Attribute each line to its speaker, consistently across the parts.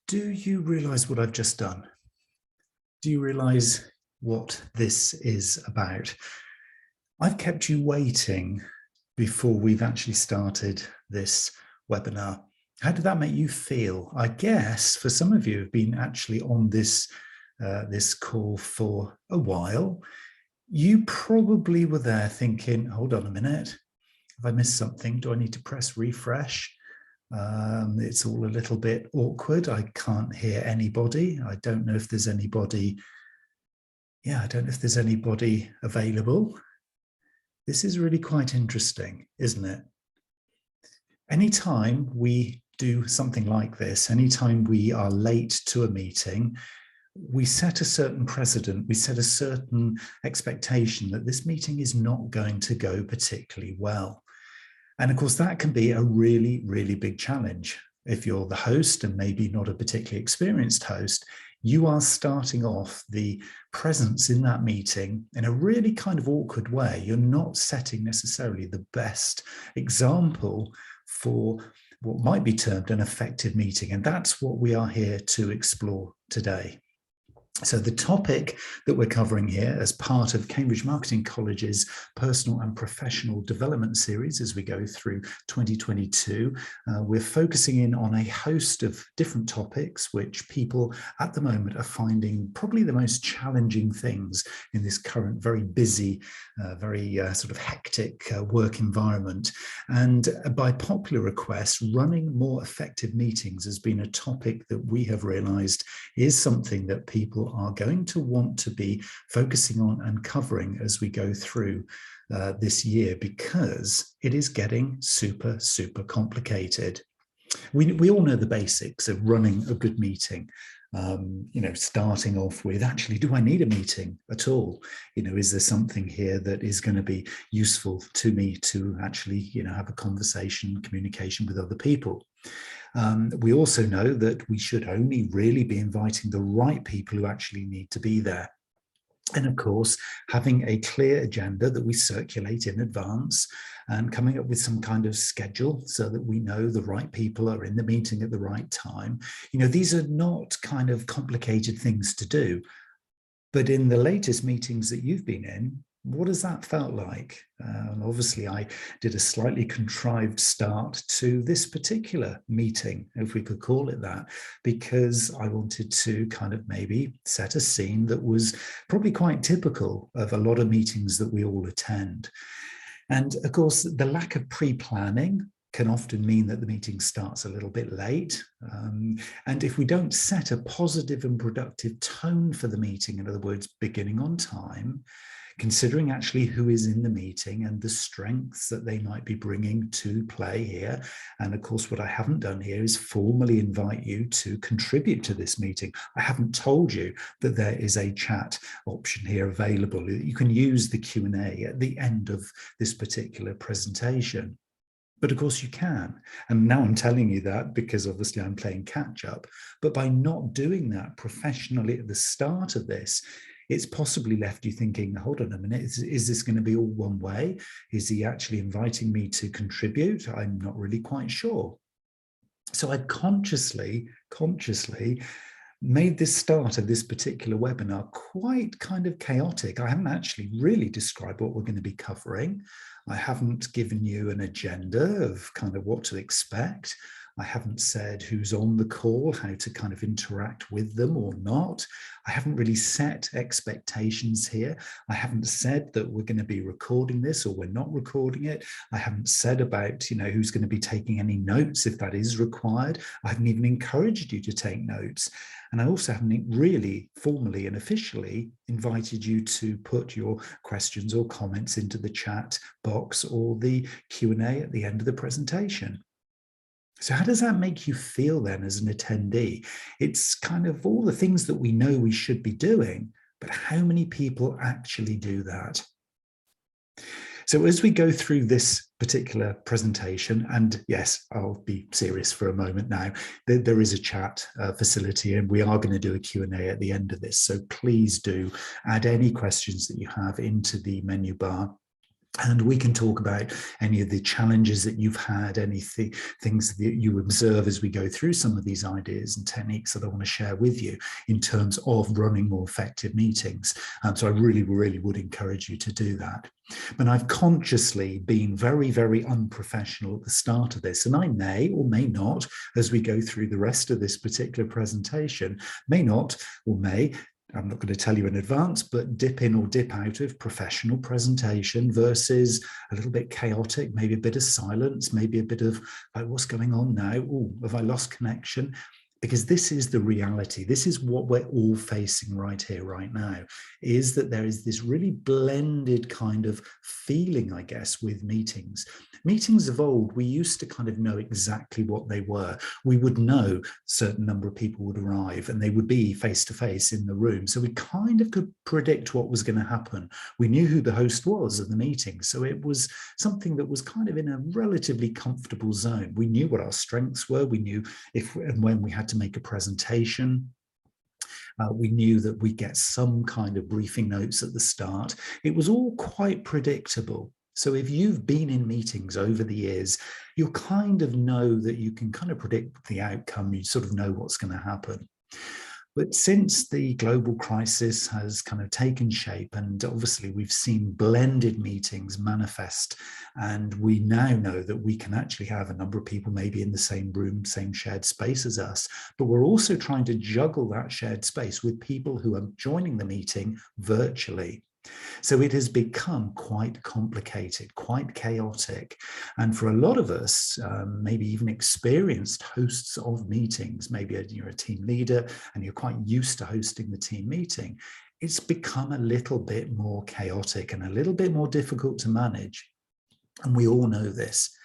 Speaker 1: Do you realize what I've just done? Do you realize what this is about? I've kept you waiting before we've actually started this webinar. How did that make you feel? I guess for some of you have been actually on this call for a while. You probably were there thinking, hold on a minute, have I missed something? Do I need to press refresh? It's all a little bit awkward. I can't hear anybody. I don't know if there's anybody. Yeah, I don't know if there's anybody available. This is really quite interesting, isn't it? Anytime we do something like this, anytime we are late to a meeting, we set a certain precedent, we set a certain expectation that this meeting is not going to go particularly well. And of course, that can be a really, really big challenge. If you're the host and maybe not a particularly experienced host, you are starting off the presence in that meeting in a really kind of awkward way. You're not setting necessarily the best example for what might be termed an effective meeting. And that's what we are here to explore today. So the topic that we're covering here as part of Cambridge Marketing College's personal and professional development series as we go through 2022, we're focusing in on a host of different topics which people at the moment are finding probably the most challenging things in this current very busy, very sort of hectic work environment. And by popular request, running more effective meetings has been a topic that we have realized is something that people are going to want to be focusing on and covering as we go through this year, because it is getting super, super complicated. We all know the basics of running a good meeting. Starting off with, actually, do I need a meeting at all? Is there something here that is going to be useful to me to actually, have a conversation, communication with other people? We also know that we should only really be inviting the right people who actually need to be there. And of course, having a clear agenda that we circulate in advance and coming up with some kind of schedule so that we know the right people are in the meeting at the right time. These are not kind of complicated things to do. But in the latest meetings that you've been in, what has that felt like? Obviously, I did a slightly contrived start to this particular meeting, if we could call it that, because I wanted to kind of maybe set a scene that was probably quite typical of a lot of meetings that we all attend. And of course, the lack of pre-planning can often mean that the meeting starts a little bit late. And if we don't set a positive and productive tone for the meeting, in other words, beginning on time, considering actually who is in the meeting and the strengths that they might be bringing to play here. And of course, what I haven't done here is formally invite you to contribute to this meeting. I haven't told you that there is a chat option here available. You can use the Q&A at the end of this particular presentation. But of course you can. And now I'm telling you that because obviously I'm playing catch up. But by not doing that professionally at the start of this, it's possibly left you thinking, hold on a minute, is this going to be all one way? Is he actually inviting me to contribute? I'm not really quite sure. So I consciously made this start of this particular webinar quite kind of chaotic. I haven't actually really described what we're going to be covering. I haven't given you an agenda of kind of what to expect. I haven't said who's on the call, how to kind of interact with them or not. I haven't really set expectations here. I haven't said that we're going to be recording this or we're not recording it. I haven't said about, who's going to be taking any notes if that is required. I haven't even encouraged you to take notes. And I also haven't really formally and officially invited you to put your questions or comments into the chat box or the Q&A at the end of the presentation. So how does that make you feel then as an attendee? It's kind of all the things that we know we should be doing, but how many people actually do that? So as we go through this particular presentation, and yes, I'll be serious for a moment now, there is a chat facility and we are going to do a Q&A at the end of this. So please do add any questions that you have into the menu bar. And we can talk about any of the challenges that you've had, things that you observe as we go through some of these ideas and techniques that I want to share with you in terms of running more effective meetings. So I really, really would encourage you to do that. But I've consciously been very, very unprofessional at the start of this, and I may or may not, as we go through the rest of this particular presentation, may not or may, I'm not going to tell you in advance, but dip in or dip out of professional presentation versus a little bit chaotic, maybe a bit of silence, maybe a bit of like, what's going on now? Oh, have I lost connection? Because this is the reality. This is what we're all facing right here, right now, is that there is this really blended kind of feeling, I guess, with meetings. Meetings of old, we used to kind of know exactly what they were. We would know a certain number of people would arrive and they would be face to face in the room. So we kind of could predict what was going to happen. We knew who the host was of the meeting. So it was something that was kind of in a relatively comfortable zone. We knew what our strengths were. We knew if and when we had to make a presentation. We knew that we'd get some kind of briefing notes at the start. It was all quite predictable. So if you've been in meetings over the years, you'll kind of know that you can kind of predict the outcome. You sort of know what's going to happen. But since the global crisis has kind of taken shape, and obviously we've seen blended meetings manifest, and we now know that we can actually have a number of people maybe in the same room, same shared space as us, but we're also trying to juggle that shared space with people who are joining the meeting virtually. So it has become quite complicated, quite chaotic. And for a lot of us, maybe even experienced hosts of meetings, maybe you're a team leader and you're quite used to hosting the team meeting, it's become a little bit more chaotic and a little bit more difficult to manage. And we all know this.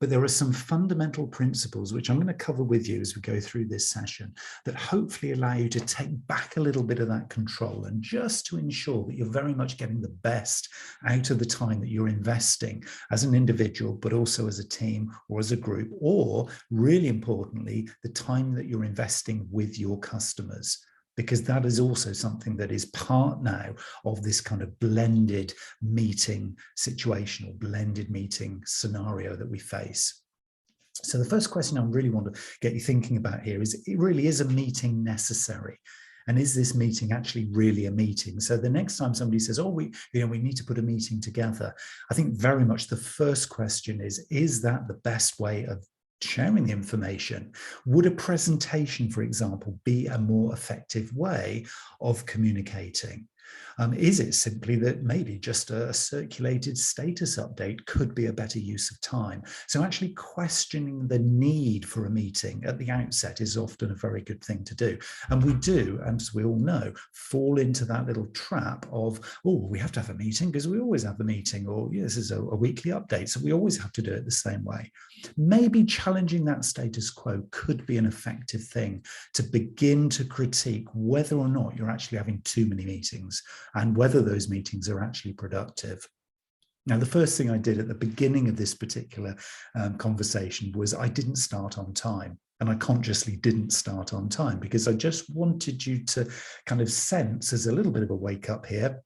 Speaker 1: But there are some fundamental principles which I'm going to cover with you as we go through this session that hopefully allow you to take back a little bit of that control, and just to ensure that you're very much getting the best out of the time that you're investing as an individual, but also as a team or as a group, or really importantly, the time that you're investing with your customers. Because that is also something that is part now of this kind of blended meeting situation or blended meeting scenario that we face. So the first question I really want to get you thinking about here is, it really is a meeting necessary? And is this meeting actually really a meeting? So the next time somebody says, oh, we need to put a meeting together, I think very much the first question is that the best way of sharing the information? Would a presentation, for example, be a more effective way of communicating? Is it simply that maybe just a circulated status update could be a better use of time? So actually questioning the need for a meeting at the outset is often a very good thing to do. And we do, as we all know, fall into that little trap of, oh, we have to have a meeting because we always have a meeting, or yeah, this is a weekly update, so we always have to do it the same way. Maybe challenging that status quo could be an effective thing to begin to critique whether or not you're actually having too many meetings and whether those meetings are actually productive. Now, the first thing I did at the beginning of this particular conversation was I didn't start on time. And I consciously didn't start on time because I just wanted you to kind of sense, as a little bit of a wake up here,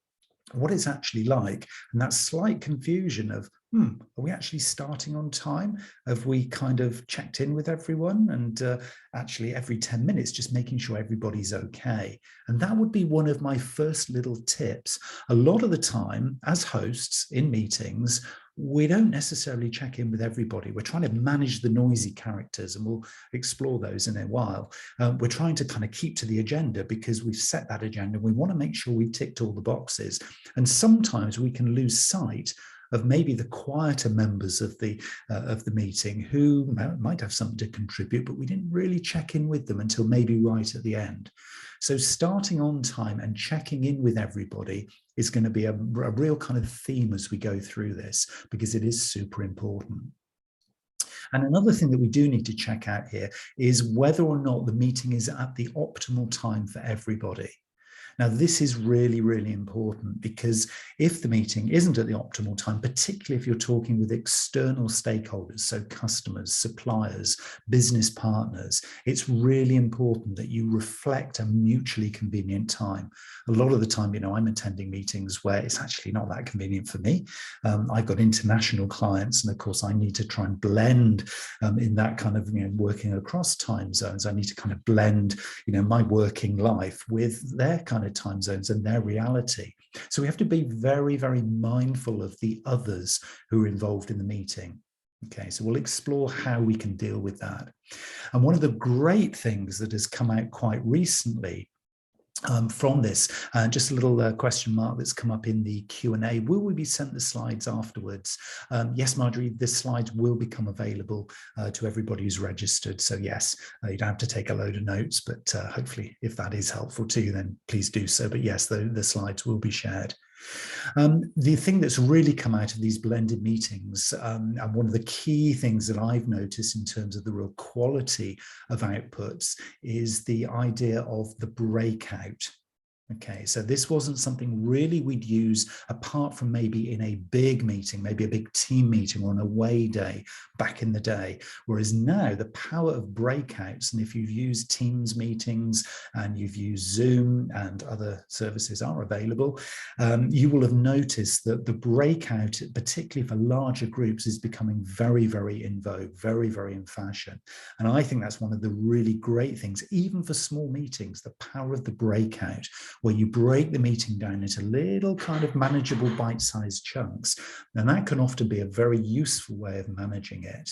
Speaker 1: what it's actually like, and that slight confusion of, are we actually starting on time? Have we kind of checked in with everyone? And actually every 10 minutes, just making sure everybody's okay. And that would be one of my first little tips. A lot of the time, as hosts in meetings, we don't necessarily check in with everybody. We're trying to manage the noisy characters, and we'll explore those in a while. We're trying to kind of keep to the agenda because we've set that agenda. We want to make sure we've ticked all the boxes. And sometimes we can lose sight of maybe the quieter members of the meeting who might have something to contribute, but we didn't really check in with them until maybe right at the end. So starting on time and checking in with everybody is going to be a real kind of theme as we go through this, because it is super important. And another thing that we do need to check out here is whether or not the meeting is at the optimal time for everybody. Now, this is really, really important, because if the meeting isn't at the optimal time, particularly if you're talking with external stakeholders, so customers, suppliers, business partners, it's really important that you reflect a mutually convenient time. A lot of the time, I'm attending meetings where it's actually not that convenient for me. I've got international clients, and of course I need to try and blend in that kind of working across time zones. I need to kind of blend my working life with their kind of time zones and their reality. So we have to be very, very mindful of the others who are involved in the meeting. Okay, so we'll explore how we can deal with that. And one of the great things that has come out quite recently from this, just a little question mark that's come up in the Q&A. Will we be sent the slides afterwards? Yes, Marjorie, the slides will become available to everybody who's registered. So yes, you don't have to take a load of notes, but hopefully if that is helpful to you, then please do so. But yes, the slides will be shared. The thing that's really come out of these blended meetings, and one of the key things that I've noticed in terms of the real quality of outputs, is the idea of the breakout. Okay, so this wasn't something really we'd use apart from maybe in a big meeting, maybe a big team meeting or an away day back in the day. Whereas now the power of breakouts, and if you've used Teams meetings and you've used Zoom and other services are available, you will have noticed that the breakout, particularly for larger groups, is becoming very, very in vogue, very, very in fashion. And I think that's one of the really great things, even for small meetings, the power of the breakout, where you break the meeting down into little kind of manageable bite-sized chunks. And that can often be a very useful way of managing it.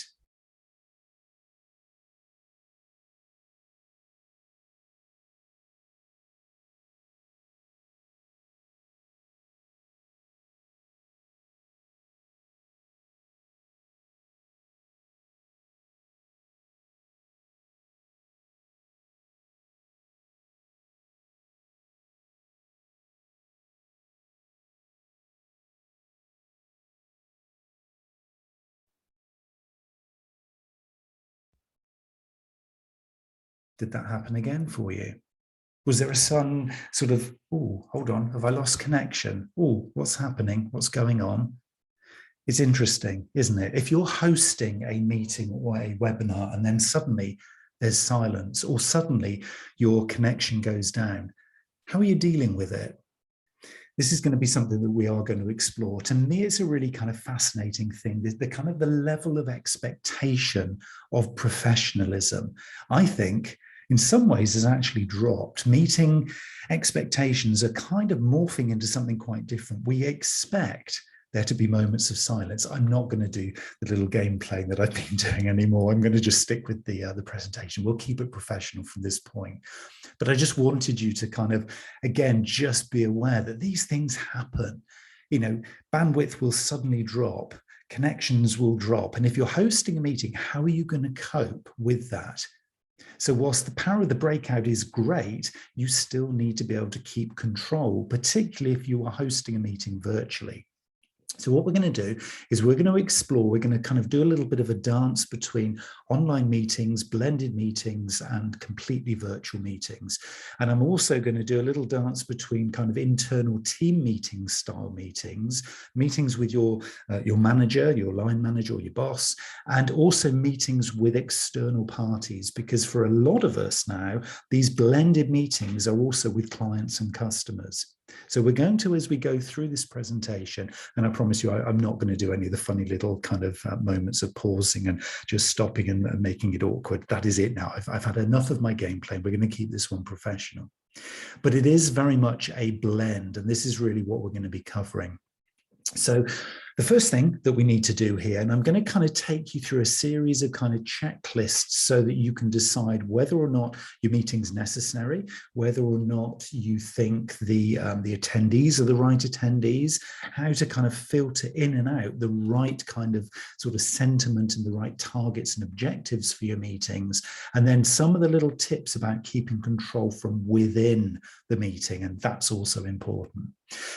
Speaker 1: Did that happen again for you? Was there a sudden sort of, oh, hold on, have I lost connection? Oh, what's happening? What's going on? It's interesting, isn't it? If you're hosting a meeting or a webinar and then suddenly there's silence, or suddenly your connection goes down, how are you dealing with it? This is going to be something that we are going to explore. To me, it's a really kind of fascinating thing, the kind of the level of expectation of professionalism, I think, in some ways has actually dropped. Meeting expectations are kind of morphing into something quite different. We expect there to be moments of silence. I'm not going to do the little game playing that I've been doing anymore. I'm going to just stick with the presentation. We'll keep it professional from this point. But I just wanted you to kind of, again, just be aware that these things happen. Bandwidth will suddenly drop, connections will drop. And if you're hosting a meeting, how are you going to cope with that? So whilst the power of the breakout is great, you still need to be able to keep control, particularly if you are hosting a meeting virtually. So what we're going to do is we're going to explore, we're going to kind of do a little bit of a dance between online meetings, blended meetings, and completely virtual meetings. And I'm also going to do a little dance between kind of internal team meeting style meetings with your manager, your line manager or your boss, and also meetings with external parties, because for a lot of us now, these blended meetings are also with clients and customers. So we're going to, as we go through this presentation, and I promise you, I'm not going to do any of the funny little kind of moments of pausing and just stopping and making it awkward. That is it now. I've had enough of my gameplay. We're going to keep this one professional. But it is very much a blend, and this is really what we're going to be covering. So the first thing that we need to do here, and I'm going to kind of take you through a series of kind of checklists so that you can decide whether or not your meeting's necessary, whether or not you think the attendees are the right attendees, how to kind of filter in and out the right kind of sort of sentiment and the right targets and objectives for your meetings, and then some of the little tips about keeping control from within the meeting, and that's also important.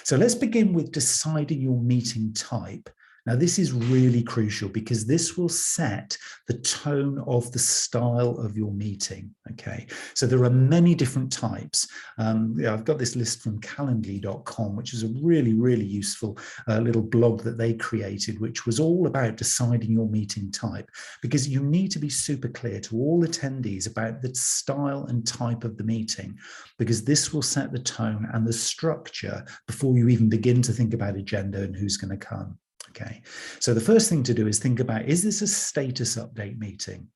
Speaker 1: So let's begin with deciding your meeting type. Now, this is really crucial because this will set the tone of the style of your meeting, okay? So there are many different types. I've got this list from calendly.com, which is a really, really useful little blog that they created, which was all about deciding your meeting type, because you need to be super clear to all attendees about the style and type of the meeting, because this will set the tone and the structure before you even begin to think about agenda and who's going to come. Okay, so the first thing to do is think about, is this a status update meeting?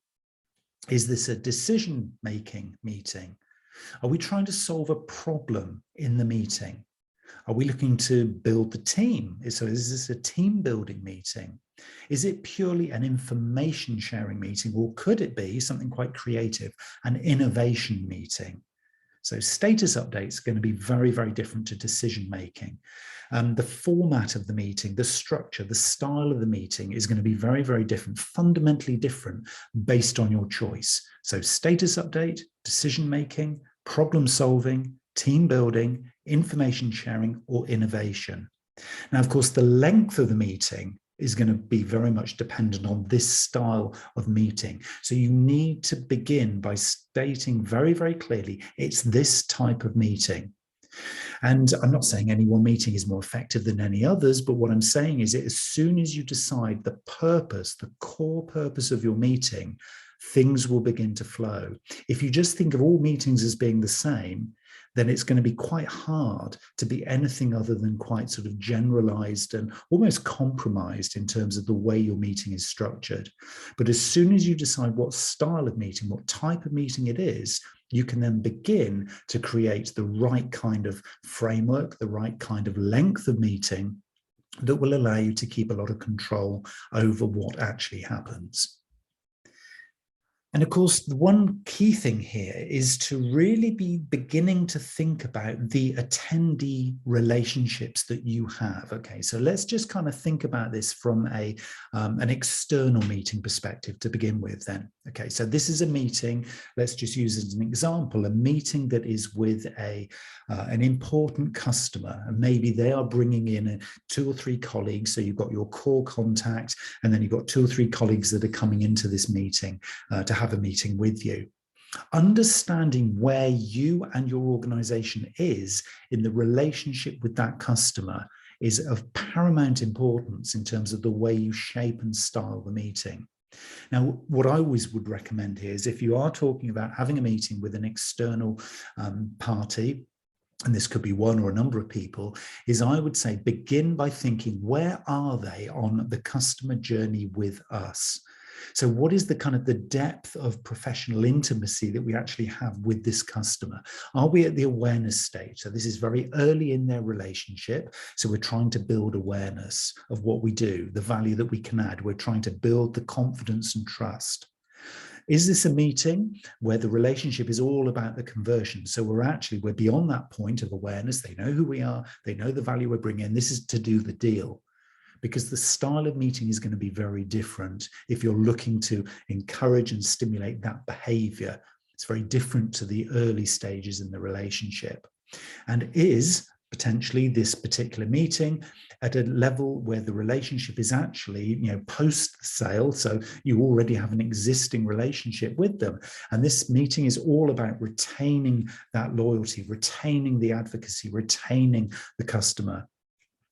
Speaker 1: Is this a decision-making meeting? Are we trying to solve a problem in the meeting? Are we looking to build the team? So is this a team building meeting? Is it purely an information sharing meeting, or could it be something quite creative, an innovation meeting? So status updates are going to be very, very different to decision making. The format of the meeting, the structure, the style of the meeting is going to be very, very different, fundamentally different based on your choice. So status update, decision making, problem solving, team building, information sharing, or innovation. Now, of course, the length of the meeting is going to be very much dependent on this style of meeting. So you need to begin by stating very, very clearly, it's this type of meeting. And I'm not saying any one meeting is more effective than any others, but what I'm saying is that as soon as you decide the purpose, the core purpose of your meeting, things will begin to flow. If you just think of all meetings as being the same, then it's going to be quite hard to be anything other than quite sort of generalized and almost compromised in terms of the way your meeting is structured. But as soon as you decide what style of meeting, what type of meeting it is, you can then begin to create the right kind of framework, the right kind of length of meeting that will allow you to keep a lot of control over what actually happens. And of course, the one key thing here is to really be beginning to think about the attendee relationships that you have. Okay, so let's just kind of think about this from an external meeting perspective to begin with then. Okay, so this is a meeting, let's just use as an example, a meeting that is with an important customer, and maybe they are bringing in 2 or 3 colleagues. So you've got your core contact, and then you've got 2 or 3 colleagues that are coming into this meeting to have a meeting with you. Understanding where you and your organization is in the relationship with that customer is of paramount importance in terms of the way you shape and style the meeting. Now, what I always would recommend here is if you are talking about having a meeting with an external party, and this could be one or a number of people, is I would say begin by thinking, where are they on the customer journey with us? So what is the kind of the depth of professional intimacy that we actually have with this customer? Are we at the awareness stage? So this is very early in their relationship. So we're trying to build awareness of what we do, the value that we can add. We're trying to build the confidence and trust. Is this a meeting where the relationship is all about the conversion? So we're beyond that point of awareness. They know who we are. They know the value we're bringing in. This is to do the deal. Because the style of meeting is going to be very different if you're looking to encourage and stimulate that behavior. It's very different to the early stages in the relationship. And is potentially this particular meeting at a level where the relationship is actually, post sale. So you already have an existing relationship with them. And this meeting is all about retaining that loyalty, retaining the advocacy, retaining the customer.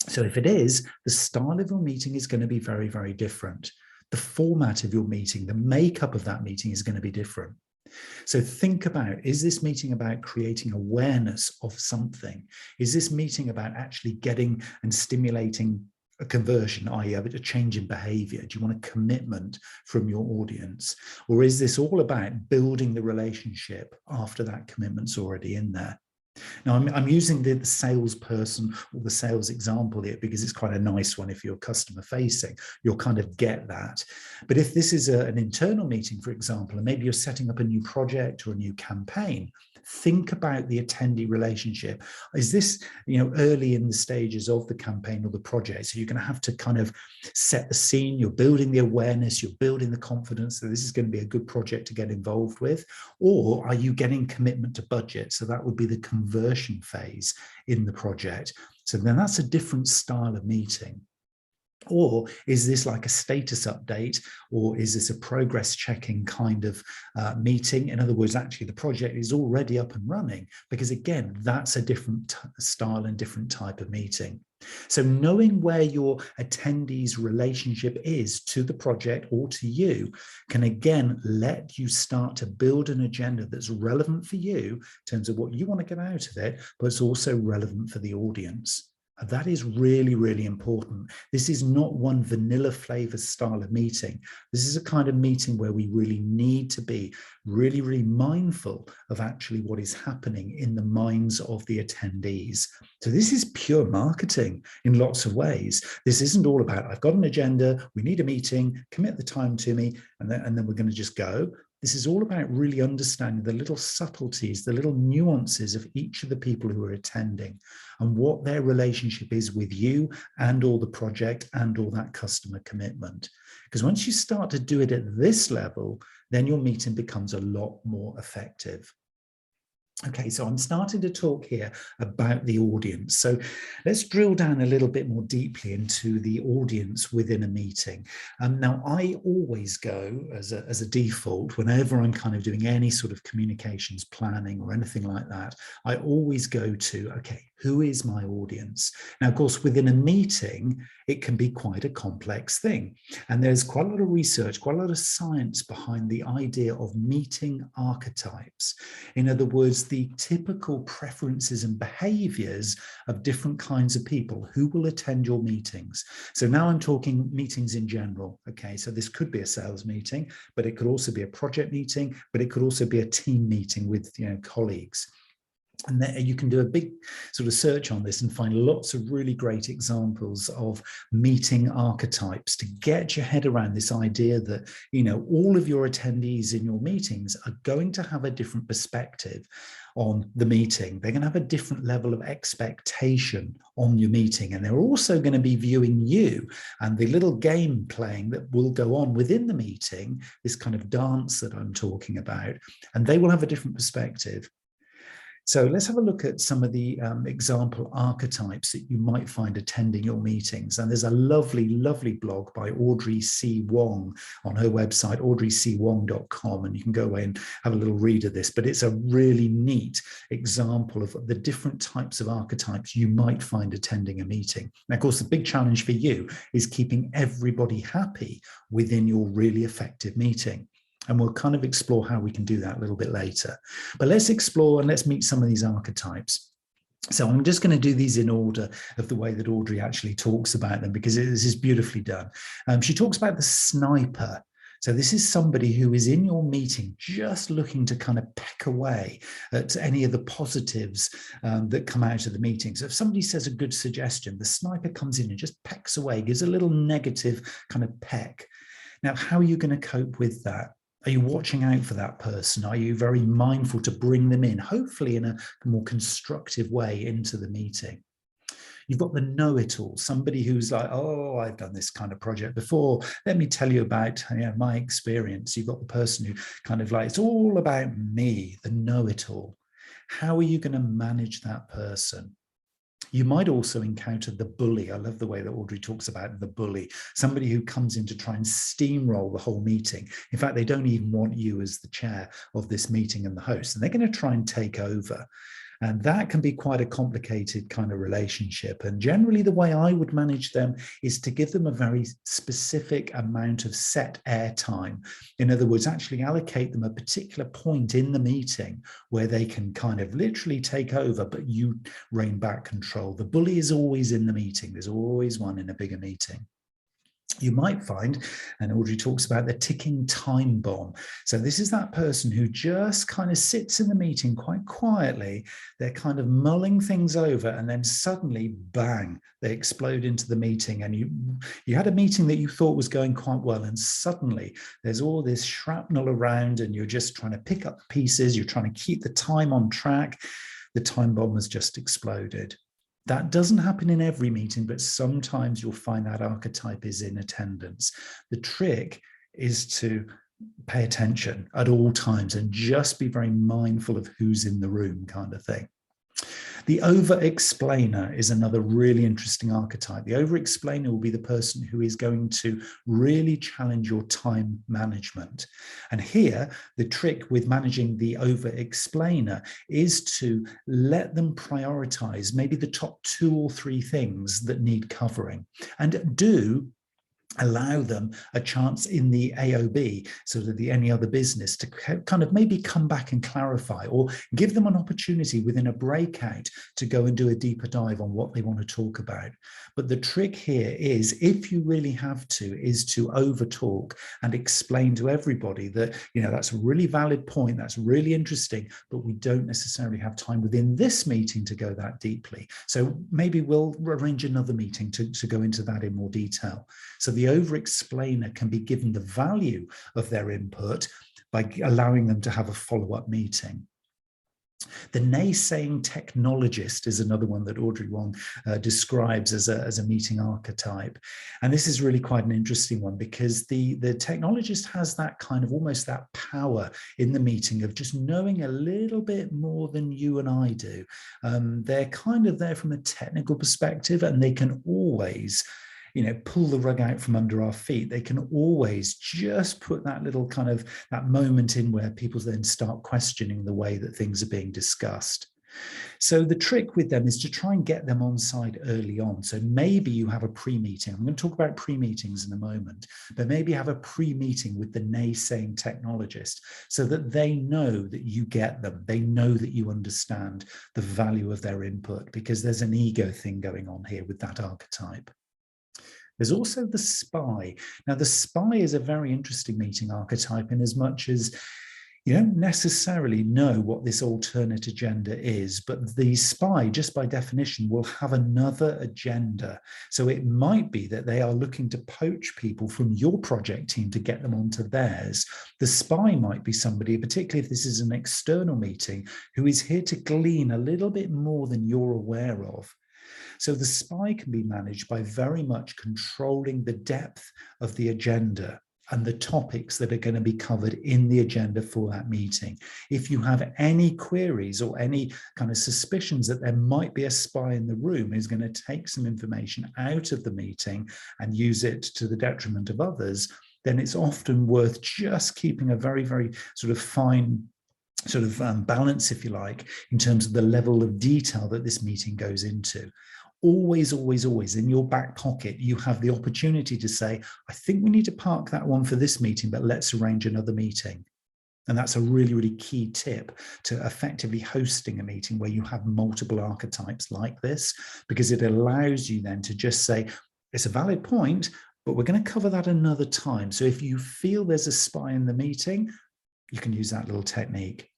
Speaker 1: So if it is, the style of your meeting is going to be very, very different. The format of your meeting, the makeup of that meeting is going to be different. So think about, is this meeting about creating awareness of something? Is this meeting about actually getting and stimulating a conversion, i.e. a change in behavior? Do you want a commitment from your audience? Or is this all about building the relationship after that commitment's already in there? Now, I'm using the salesperson or the sales example here because it's quite a nice one. If you're customer facing, you'll kind of get that. But if this is an internal meeting, for example, and maybe you're setting up a new project or a new campaign, think about the attendee relationship. Is this, early in the stages of the campaign or the project? So you're going to have to kind of set the scene. You're building the awareness, you're building the confidence that this is going to be a good project to get involved with. Or are you getting commitment to budget? So that would be the conversion phase in the project. So then that's a different style of meeting. Or is this like a status update, or is this a progress checking kind of meeting? In other words, actually the project is already up and running, because again, that's a different style and different type of meeting. So knowing where your attendees' relationship is to the project or to you can again let you start to build an agenda that's relevant for you in terms of what you want to get out of it, but it's also relevant for the audience. That is really, really important. This is not one vanilla flavor style of meeting. This is a kind of meeting where we really need to be really, really mindful of actually what is happening in the minds of the attendees. So this is pure marketing in lots of ways. This isn't all about, I've got an agenda, we need a meeting, commit the time to me, and then we're going to just go. This is all about really understanding the little subtleties, the little nuances of each of the people who are attending and what their relationship is with you and or the project and or that customer commitment. Because once you start to do it at this level, then your meeting becomes a lot more effective. Okay, so I'm starting to talk here about the audience. So let's drill down a little bit more deeply into the audience within a meeting. Now, I always go as a default, whenever I'm kind of doing any sort of communications planning or anything like that, I always go to, okay, who is my audience? Now, of course, within a meeting, it can be quite a complex thing. And there's quite a lot of research, quite a lot of science behind the idea of meeting archetypes. In other words, the typical preferences and behaviors of different kinds of people who will attend your meetings. So now I'm talking meetings in general. Okay, so this could be a sales meeting, but it could also be a project meeting, but it could also be a team meeting with colleagues. And then you can do a big sort of search on this and find lots of really great examples of meeting archetypes to get your head around this idea that, all of your attendees in your meetings are going to have a different perspective on the meeting. They're going to have a different level of expectation on your meeting. And they're also going to be viewing you and the little game playing that will go on within the meeting, this kind of dance that I'm talking about, and they will have a different perspective. So let's have a look at some of the example archetypes that you might find attending your meetings. And there's a lovely, lovely blog by Audrey C. Wong on her website, audreycwong.com. And you can go away and have a little read of this. But it's a really neat example of the different types of archetypes you might find attending a meeting. Now, of course, the big challenge for you is keeping everybody happy within your really effective meeting. And we'll kind of explore how we can do that a little bit later. But let's explore and let's meet some of these archetypes. So I'm just going to do these in order of the way that Audrey actually talks about them, because this is beautifully done. She talks about the sniper. So this is somebody who is in your meeting just looking to kind of peck away at any of the positives that come out of the meeting. So if somebody says a good suggestion, the sniper comes in and just pecks away, gives a little negative kind of peck. Now, how are you going to cope with that? Are you watching out for that person? Are you very mindful to bring them in, hopefully in a more constructive way, into the meeting? You've got the know-it-all, somebody who's like, oh, I've done this kind of project before. Let me tell you about my experience. You've got the person who kind of like, it's all about me, the know-it-all. How are you going to manage that person? You might also encounter the bully. I love the way that Audrey talks about the bully, somebody who comes in to try and steamroll the whole meeting. In fact, they don't even want you as the chair of this meeting and the host, and they're going to try and take over. And that can be quite a complicated kind of relationship. And generally, the way I would manage them is to give them a very specific amount of set airtime. In other words, actually allocate them a particular point in the meeting where they can kind of literally take over, but you rein back control. The bully is always in the meeting. There's always one in a bigger meeting. You might find, and Audrey talks about the ticking time bomb. So this is that person who just kind of sits in the meeting quite quietly. They're kind of mulling things over, and then suddenly, bang, they explode into the meeting. And you had a meeting that you thought was going quite well, and suddenly there's all this shrapnel around, and you're just trying to pick up pieces. You're trying to keep the time on track. The time bomb has just exploded. That doesn't happen in every meeting, but sometimes you'll find that archetype is in attendance. The trick is to pay attention at all times and just be very mindful of who's in the room, kind of thing. The over-explainer is another really interesting archetype. The over-explainer will be the person who is going to really challenge your time management. And here, the trick with managing the over-explainer is to let them prioritize maybe the top 2 or 3 things that need covering, and do allow them a chance in the AOB, so that the any other business, to kind of maybe come back and clarify, or give them an opportunity within a breakout to go and do a deeper dive on what they want to talk about. But the trick here is, if you really have to, is to over talk and explain to everybody that, that's a really valid point, that's really interesting, but we don't necessarily have time within this meeting to go that deeply. So maybe we'll arrange another meeting to go into that in more detail. So the over-explainer can be given the value of their input by allowing them to have a follow-up meeting. The naysaying technologist is another one that Audrey Wong describes as a meeting archetype. And this is really quite an interesting one, because the technologist has that kind of almost that power in the meeting of just knowing a little bit more than you and I do. They're kind of there from a technical perspective, and they can always pull the rug out from under our feet. They can always just put that little kind of that moment in where people then start questioning the way that things are being discussed. So the trick with them is to try and get them on side early on. So maybe you have a pre-meeting. I'm going to talk about pre-meetings in a moment, but maybe have a pre-meeting with the naysaying technologist, so that they know that you get them. They know that you understand the value of their input, because there's an ego thing going on here with that archetype. There's also the spy. Now, the spy is a very interesting meeting archetype, in as much as you don't necessarily know what this alternate agenda is, but the spy, just by definition, will have another agenda. So it might be that they are looking to poach people from your project team to get them onto theirs. The spy might be somebody, particularly if this is an external meeting, who is here to glean a little bit more than you're aware of. So the spy can be managed by very much controlling the depth of the agenda and the topics that are going to be covered in the agenda for that meeting. If you have any queries or any kind of suspicions that there might be a spy in the room who's going to take some information out of the meeting and use it to the detriment of others, then it's often worth just keeping a very, very sort of fine balance, if you like, in terms of the level of detail that this meeting goes into. Always, always, always in your back pocket, you have the opportunity to say, I think we need to park that one for this meeting, but let's arrange another meeting. And that's a really, really key tip to effectively hosting a meeting where you have multiple archetypes like this, because it allows you then to just say, it's a valid point, but we're going to cover that another time. So if you feel there's a spy in the meeting, you can use that little technique.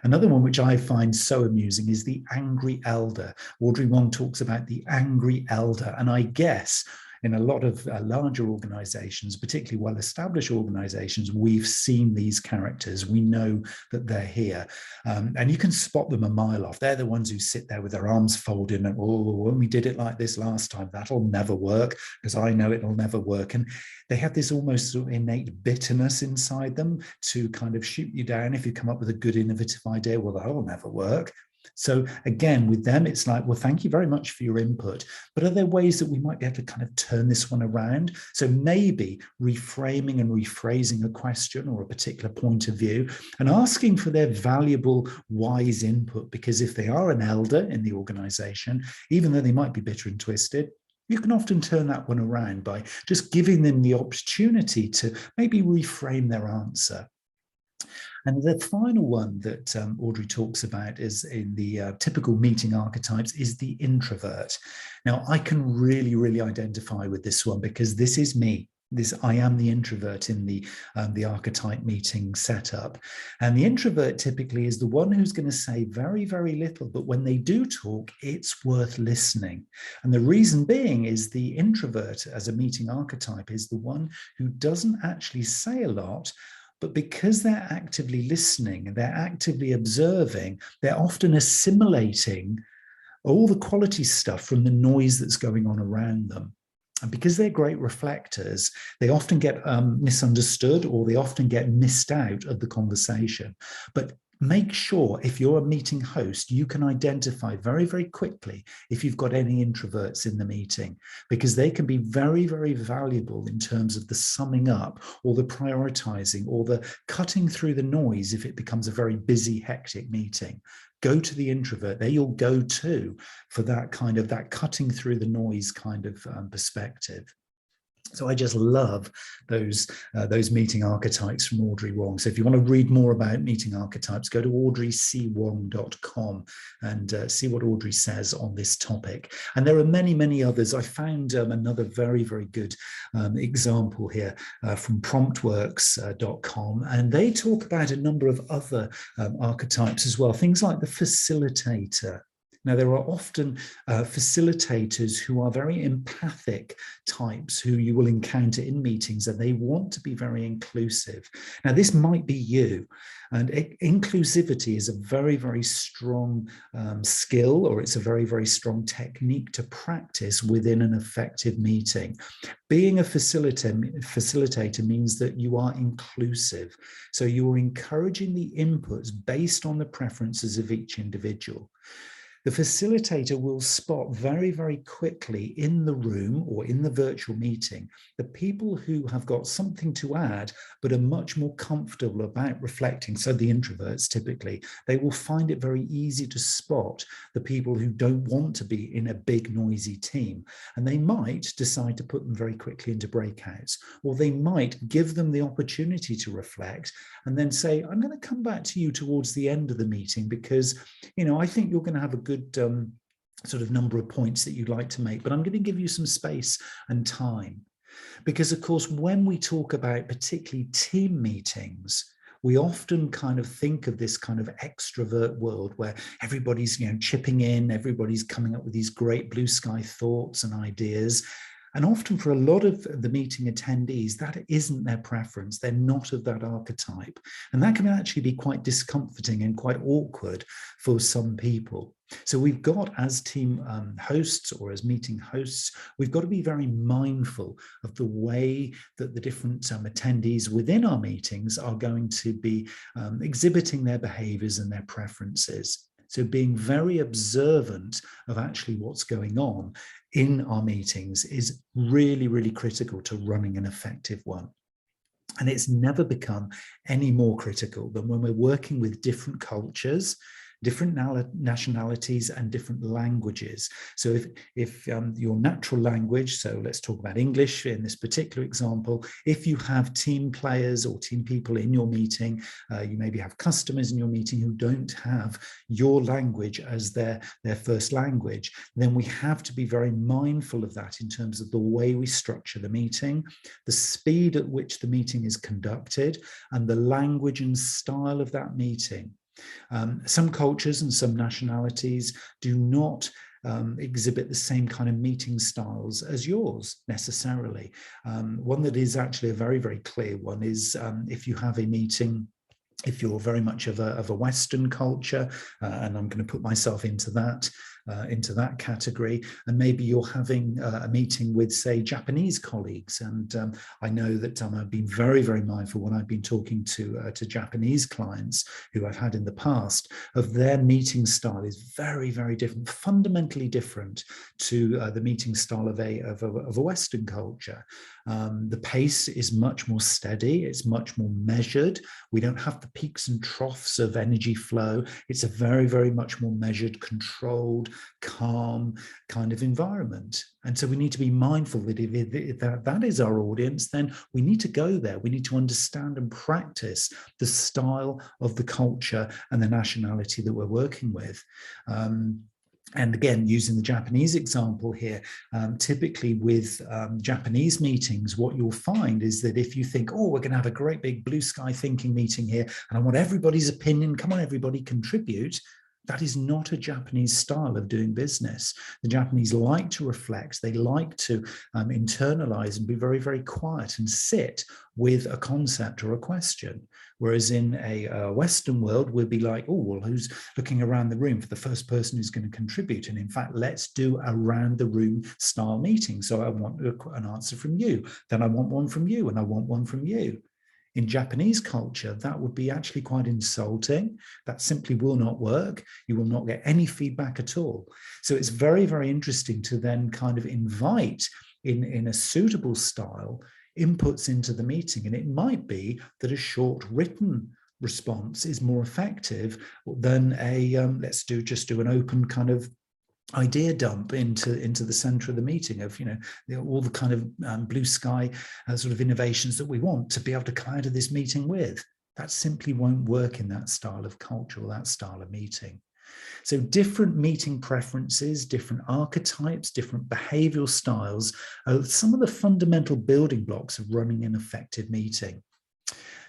Speaker 1: Another one which I find so amusing is the angry elder. Audrey Wong talks about the angry elder, and I guess in a lot of larger organizations, particularly well-established organizations, we've seen these characters. We know that they're here. And you can spot them a mile off. They're the ones who sit there with their arms folded and, oh, when we did it like this last time, that'll never work, because I know it'll never work. And they have this almost sort of innate bitterness inside them to kind of shoot you down if you come up with a good innovative idea. Well, that'll never work. So again, with them, it's like, well, thank you very much for your input, but are there ways that we might be able to kind of turn this one around? So maybe reframing and rephrasing a question or a particular point of view and asking for their valuable, wise input, because if they are an elder in the organization, even though they might be bitter and twisted, you can often turn that one around by just giving them the opportunity to maybe reframe their answer. And the final one that Audrey talks about is in the typical meeting archetypes is the introvert. Now, I can really, really identify with this one, because this is me. I am the introvert in the archetype meeting setup. And the introvert typically is the one who's going to say very, very little, but when they do talk, it's worth listening. And the reason being is the introvert as a meeting archetype is the one who doesn't actually say a lot, but because they're actively listening, they're actively observing, they're often assimilating all the quality stuff from the noise that's going on around them. And because they're great reflectors, they often get misunderstood, or they often get missed out of the conversation. But Make sure if you're a meeting host, you can identify very, very quickly if you've got any introverts in the meeting, because they can be very, very valuable in terms of the summing up or the prioritizing or the cutting through the noise if it becomes a very busy, hectic meeting. Go to the introvert. They're your go-to for that kind of that cutting through the noise kind of perspective. So I just love those meeting archetypes from Audrey Wong. So if you want to read more about meeting archetypes, go to audreycwong.com and see what Audrey says on this topic. And there are many, many others. I found another very, very good example here from promptworks.com. And they talk about a number of other archetypes as well, things like the facilitator. Now, there are often facilitators who are very empathic types who you will encounter in meetings, and they want to be very inclusive. Now, this might be you, and inclusivity is a very, very strong skill, or it's a very, very strong technique to practice within an effective meeting. Being a facilitator means that you are inclusive. So you are encouraging the inputs based on the preferences of each individual. The facilitator will spot very, very quickly in the room or in the virtual meeting the people who have got something to add but are much more comfortable about reflecting. So the introverts, typically, they will find it very easy to spot the people who don't want to be in a big noisy team, and they might decide to put them very quickly into breakouts, or they might give them the opportunity to reflect and then say, I'm going to come back to you towards the end of the meeting because, you know, I think you're going to have a good sort of number of points that you'd like to make, but I'm going to give you some space and time. Because, of course, when we talk about particularly team meetings, we often kind of think of this kind of extrovert world where everybody's, you know, chipping in, everybody's coming up with these great blue sky thoughts and ideas. And often for a lot of the meeting attendees, that isn't their preference. They're not of that archetype. And that can actually be quite discomforting and quite awkward for some people. So we've got, as team hosts or as meeting hosts, we've got to be very mindful of the way that the different attendees within our meetings are going to be exhibiting their behaviors and their preferences. So being very observant of actually what's going on in our meetings is really, really critical to running an effective one. And it's never become any more critical than when we're working with different cultures, different nationalities and different languages. So if your natural language, so let's talk about English in this particular example, if you have team players or team people in your meeting, you maybe have customers in your meeting who don't have your language as their first language, then we have to be very mindful of that in terms of the way we structure the meeting, the speed at which the meeting is conducted, and the language and style of that meeting. Some cultures and some nationalities do not exhibit the same kind of meeting styles as yours necessarily. One that is actually a very, very clear one is if you have a meeting, if you're very much of a Western culture, and I'm going to put myself into that category, and maybe you're having a meeting with, say, Japanese colleagues, and I know that I've been very, very mindful when I've been talking to Japanese clients who I've had in the past of their meeting style is very, very different, fundamentally different to the meeting style of a Western culture. The pace is much more steady, it's much more measured. We don't have the peaks and troughs of energy flow. It's a very, very much more measured, controlled, calm kind of environment. And so we need to be mindful that if that is our audience, then we need to go there. We need to understand and practice the style of the culture and the nationality that we're working with. And again, using the Japanese example here, typically with Japanese meetings, what you'll find is that if you think, oh, we're going to have a great big blue sky thinking meeting here, and I want everybody's opinion, come on, everybody contribute. That is not a Japanese style of doing business. The Japanese like to reflect. They like to internalize and be very, very quiet and sit with a concept or a question. Whereas in a Western world, we'd be like, oh, well, who's looking around the room for the first person who's going to contribute? And in fact, let's do a round the room style meeting. So I want an answer from you, then I want one from you, and I want one from you. In Japanese culture, that would be actually quite insulting. That simply will not work. You will not get any feedback at all. So it's very, very interesting to then kind of invite in a suitable style inputs into the meeting. And it might be that a short written response is more effective than a let's just do an open kind of idea dump into the center of the meeting of all the kind of blue sky sort of innovations that we want to be able to come out of this meeting with. That simply won't work in that style of culture or that style of meeting. So different meeting preferences, different archetypes, different behavioral styles are some of the fundamental building blocks of running an effective meeting.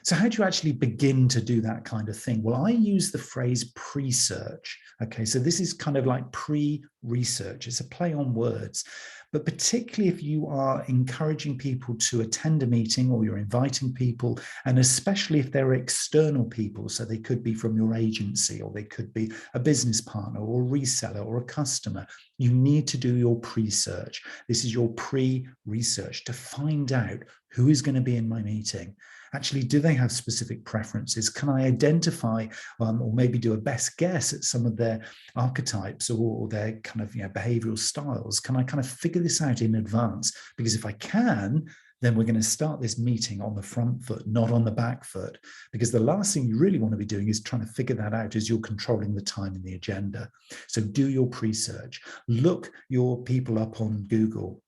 Speaker 1: So how do you actually begin to do that kind of thing? Well, I use the phrase pre-search. Okay, so this is kind of like pre-research. It's a play on words. But particularly if you are encouraging people to attend a meeting or you're inviting people, and especially if they're external people, so they could be from your agency or they could be a business partner or a reseller or a customer, you need to do your pre-search. This is your pre-research to find out who is going to be in my meeting. Actually, do they have specific preferences? Can I identify or maybe do a best guess at some of their archetypes or their kind of behavioral styles? Can I kind of figure this out in advance? Because if I can, then we're going to start this meeting on the front foot, not on the back foot. Because the last thing you really want to be doing is trying to figure that out as you're controlling the time in the agenda. So do your pre-search. Look your people up on Google.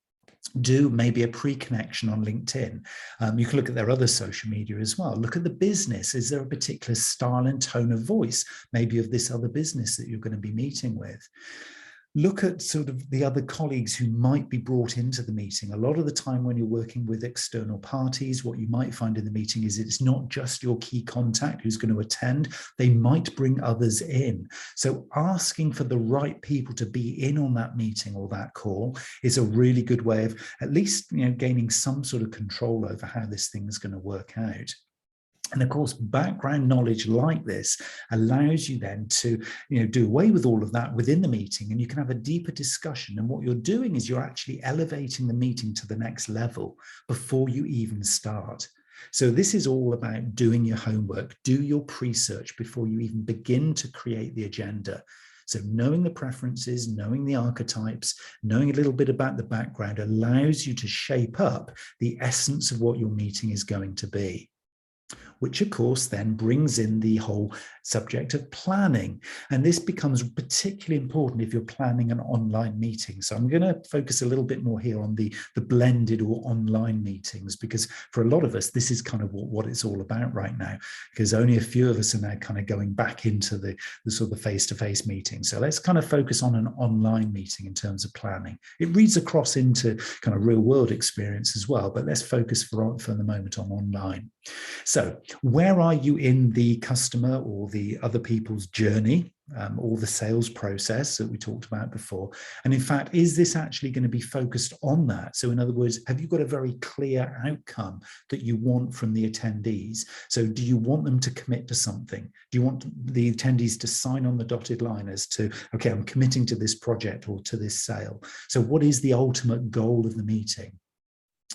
Speaker 1: Do maybe a pre-connection on LinkedIn. You can look at their other social media as well. Look at the business. Is there a particular style and tone of voice, maybe of this other business that you're going to be meeting with? Look at sort of the other colleagues who might be brought into the meeting. A lot of the time when you're working with external parties, what you might find in the meeting is it's not just your key contact who's going to attend. They might bring others in. So asking for the right people to be in on that meeting or that call is a really good way of at least gaining some sort of control over how this thing is going to work out. And of course, background knowledge like this allows you then to do away with all of that within the meeting, and you can have a deeper discussion. And what you're doing is you're actually elevating the meeting to the next level before you even start. So this is all about doing your homework, do your pre-search before you even begin to create the agenda. So knowing the preferences, knowing the archetypes, knowing a little bit about the background allows you to shape up the essence of what your meeting is going to be, which of course then brings in the whole subject of planning. And this becomes particularly important if you're planning an online meeting. So I'm going to focus a little bit more here on the blended or online meetings, because for a lot of us, this is kind of what it's all about right now, because only a few of us are now kind of going back into the sort of face-to-face meeting. So let's kind of focus on an online meeting in terms of planning. It reads across into kind of real world experience as well, but let's focus for the moment on online. So where are you in the customer or the other people's journey, or the sales process that we talked about before? And in fact, is this actually going to be focused on that? So in other words, have you got a very clear outcome that you want from the attendees? So do you want them to commit to something? Do you want the attendees to sign on the dotted line as to, okay, I'm committing to this project or to this sale? So what is the ultimate goal of the meeting?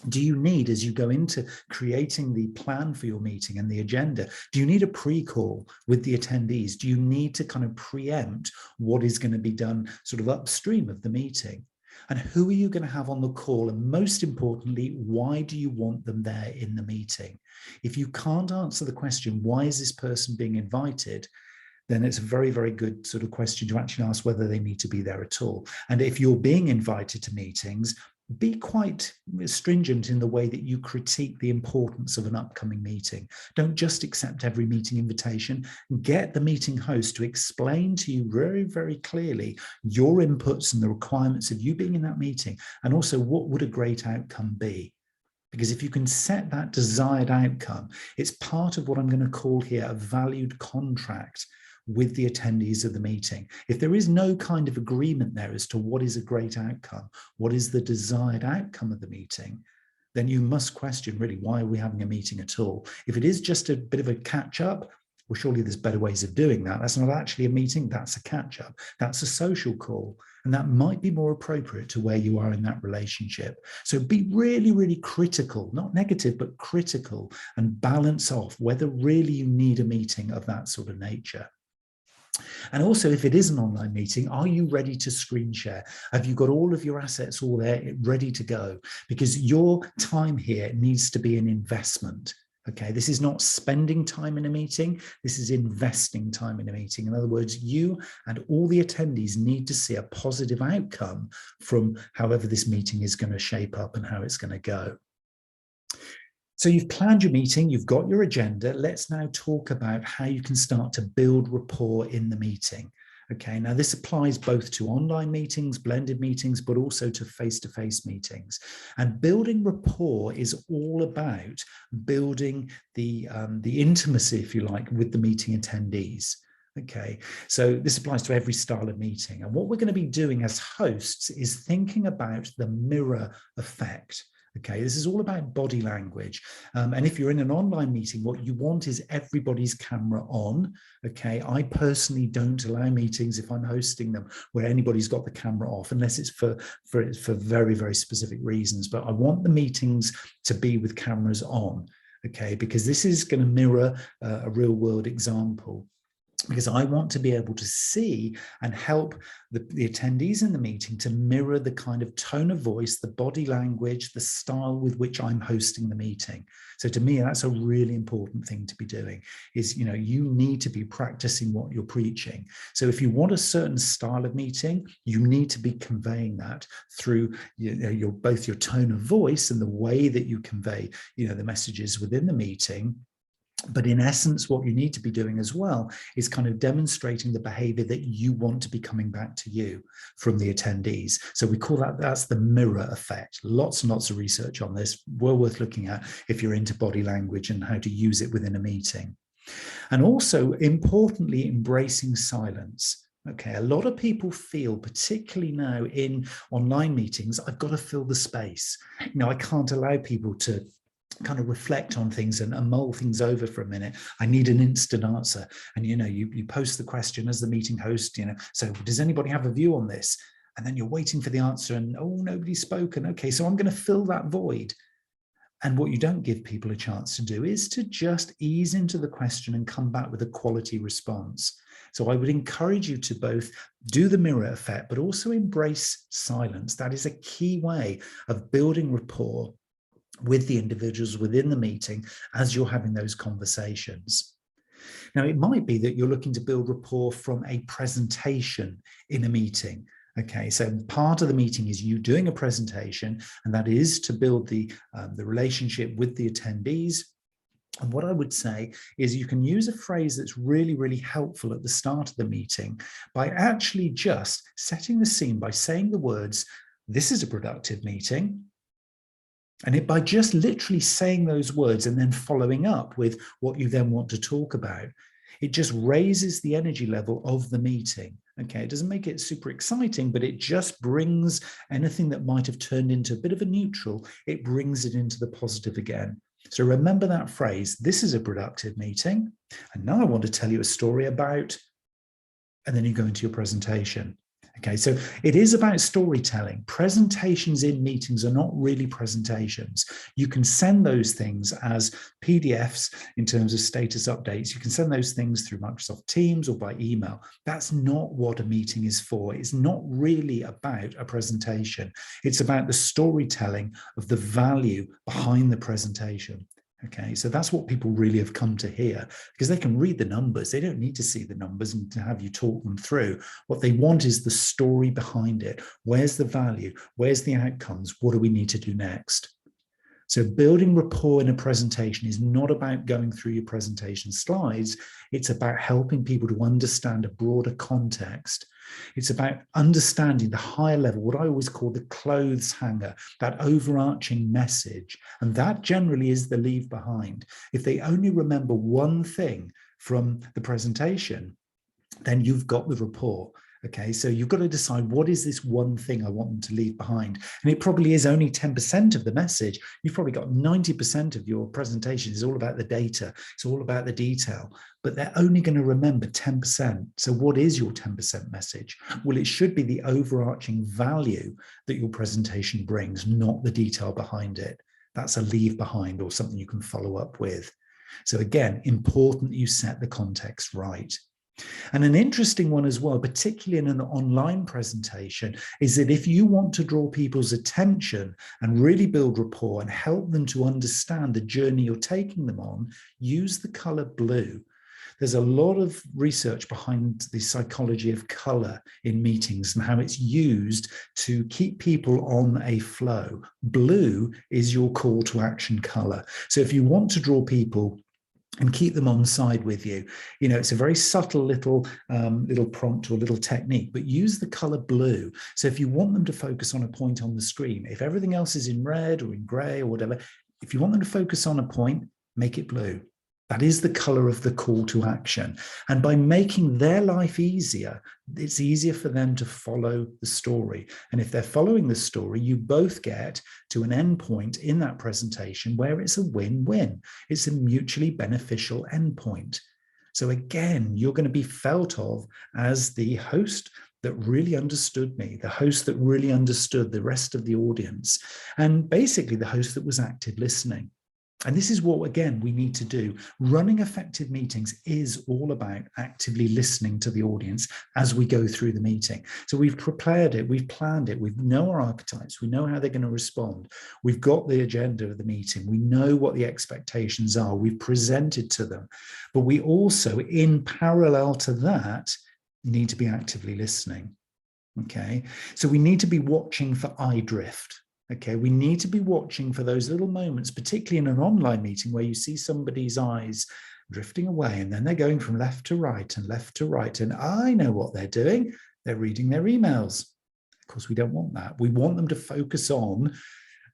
Speaker 1: Do you need, as you go into creating the plan for your meeting and the agenda, do you need a pre-call with the attendees? Do you need to kind of preempt what is going to be done sort of upstream of the meeting? And who are you going to have on the call? And most importantly, why do you want them there in the meeting? If you can't answer the question, why is this person being invited? Then it's a very, very good sort of question to actually ask whether they need to be there at all. And if you're being invited to meetings, be quite stringent in the way that you critique the importance of an upcoming meeting. Don't just accept every meeting invitation. Get the meeting host to explain to you very, very clearly your inputs and the requirements of you being in that meeting, and also what would a great outcome be. Because if you can set that desired outcome, it's part of what I'm going to call here a valued contract with the attendees of the meeting. If there is no kind of agreement there as to what is a great outcome, what is the desired outcome of the meeting, then you must question really, why are we having a meeting at all? If it is just a bit of a catch up, Well, surely there's better ways of doing that. That's not actually a meeting, that's a catch-up, that's a social call. And that might be more appropriate to where you are in that relationship. So be really, really critical, not negative, but critical, and balance off whether really you need a meeting of that sort of nature. And also, if it is an online meeting, are you ready to screen share? Have you got all of your assets all there ready to go? Because your time here needs to be an investment. Okay, this is not spending time in a meeting, this is investing time in a meeting. In other words, you and all the attendees need to see a positive outcome from however this meeting is going to shape up and how it's going to go. So you've planned your meeting, you've got your agenda. Let's now talk about how you can start to build rapport in the meeting. Okay, now this applies both to online meetings, blended meetings, but also to face-to-face meetings. And building rapport is all about building the intimacy, if you like, with the meeting attendees. Okay, so this applies to every style of meeting. And what we're going to be doing as hosts is thinking about the mirror effect. Okay, this is all about body language. And if you're in an online meeting, what you want is everybody's camera on. Okay, I personally don't allow meetings if I'm hosting them where anybody's got the camera off, unless it's for very, very specific reasons. But I want the meetings to be with cameras on. Okay, because this is going to mirror a real world example. Because I want to be able to see and help the attendees in the meeting to mirror the kind of tone of voice, the body language, the style with which I'm hosting the meeting. So to me, that's a really important thing to be doing is, you need to be practicing what you're preaching. So if you want a certain style of meeting, you need to be conveying that through both your tone of voice and the way that you convey, the messages within the meeting. But in essence, what you need to be doing as well is kind of demonstrating the behavior that you want to be coming back to you from the attendees. So we call that's the mirror effect. Lots and lots of research on this, well worth looking at if you're into body language and how to use it within a meeting. And also, importantly, embracing silence. Okay, a lot of people feel, particularly now in online meetings, I've got to fill the space. I can't allow people to kind of reflect on things and mull things over for a minute. I need an instant answer. And, you post the question as the meeting host, so does anybody have a view on this? And then you're waiting for the answer and, oh, nobody's spoken. Okay, so I'm going to fill that void. And what you don't give people a chance to do is to just ease into the question and come back with a quality response. So I would encourage you to both do the mirror effect, but also embrace silence. That is a key way of building rapport with the individuals within the meeting as you're having those conversations. Now, it might be that you're looking to build rapport from a presentation in a meeting. Okay, so part of the meeting is you doing a presentation, and that is to build the relationship with the attendees. And what I would say is you can use a phrase that's really, really helpful at the start of the meeting by actually just setting the scene by saying the words, "This is a productive meeting." And by just literally saying those words and then following up with what you then want to talk about, it just raises the energy level of the meeting. Okay, it doesn't make it super exciting, but it just brings anything that might have turned into a bit of a neutral, it brings it into the positive again. So remember that phrase, "This is a productive meeting. And now I want to tell you a story about," and then you go into your presentation. Okay, so it is about storytelling. Presentations in meetings are not really presentations. You can send those things as PDFs in terms of status updates. You can send those things through Microsoft Teams or by email. That's not what a meeting is for. It's not really about a presentation. It's about the storytelling of the value behind the presentation. Okay, so that's what people really have come to hear, because they can read the numbers. They don't need to see the numbers and to have you talk them through. What they want is the story behind it. Where's the value? Where's the outcomes? What do we need to do next? So building rapport in a presentation is not about going through your presentation slides. It's about helping people to understand a broader context. It's about understanding the higher level, what I always call the clothes hanger, that overarching message. And that generally is the leave behind. If they only remember one thing from the presentation, then you've got the rapport. Okay, so you've got to decide, what is this one thing I want them to leave behind? And it probably is only 10% of the message. You've probably got 90% of your presentation is all about the data. It's all about the detail, but they're only going to remember 10%. So what is your 10% message? Well, it should be the overarching value that your presentation brings, not the detail behind it. That's a leave behind or something you can follow up with. So again, important that you set the context right. And an interesting one as well, particularly in an online presentation, is that if you want to draw people's attention and really build rapport and help them to understand the journey you're taking them on, use the color blue. There's a lot of research behind the psychology of color in meetings and how it's used to keep people on a flow. Blue is your call to action color. So if you want to draw people and keep them on side with you, it's a very subtle little prompt or little technique, but use the color blue. So if you want them to focus on a point on the screen, if everything else is in red or in gray or whatever, if you want them to focus on a point, make it blue. That is the color of the call to action. And by making their life easier, it's easier for them to follow the story. And if they're following the story, you both get to an endpoint in that presentation where it's a win-win. It's a mutually beneficial endpoint. So again, you're going to be felt of as the host that really understood me, the host that really understood the rest of the audience, and basically the host that was active listening. And this is what, again, we need to do. Running effective meetings is all about actively listening to the audience as we go through the meeting. So we've prepared it, we've planned it, we know our archetypes, we know how they're going to respond. We've got the agenda of the meeting, we know what the expectations are, we've presented to them. But we also, in parallel to that, need to be actively listening. Okay, so we need to be watching for eye drift. Okay, we need to be watching for those little moments, particularly in an online meeting where you see somebody's eyes drifting away and then they're going from left to right and left to right. And I know what they're doing. They're reading their emails. Of course, we don't want that. We want them to focus on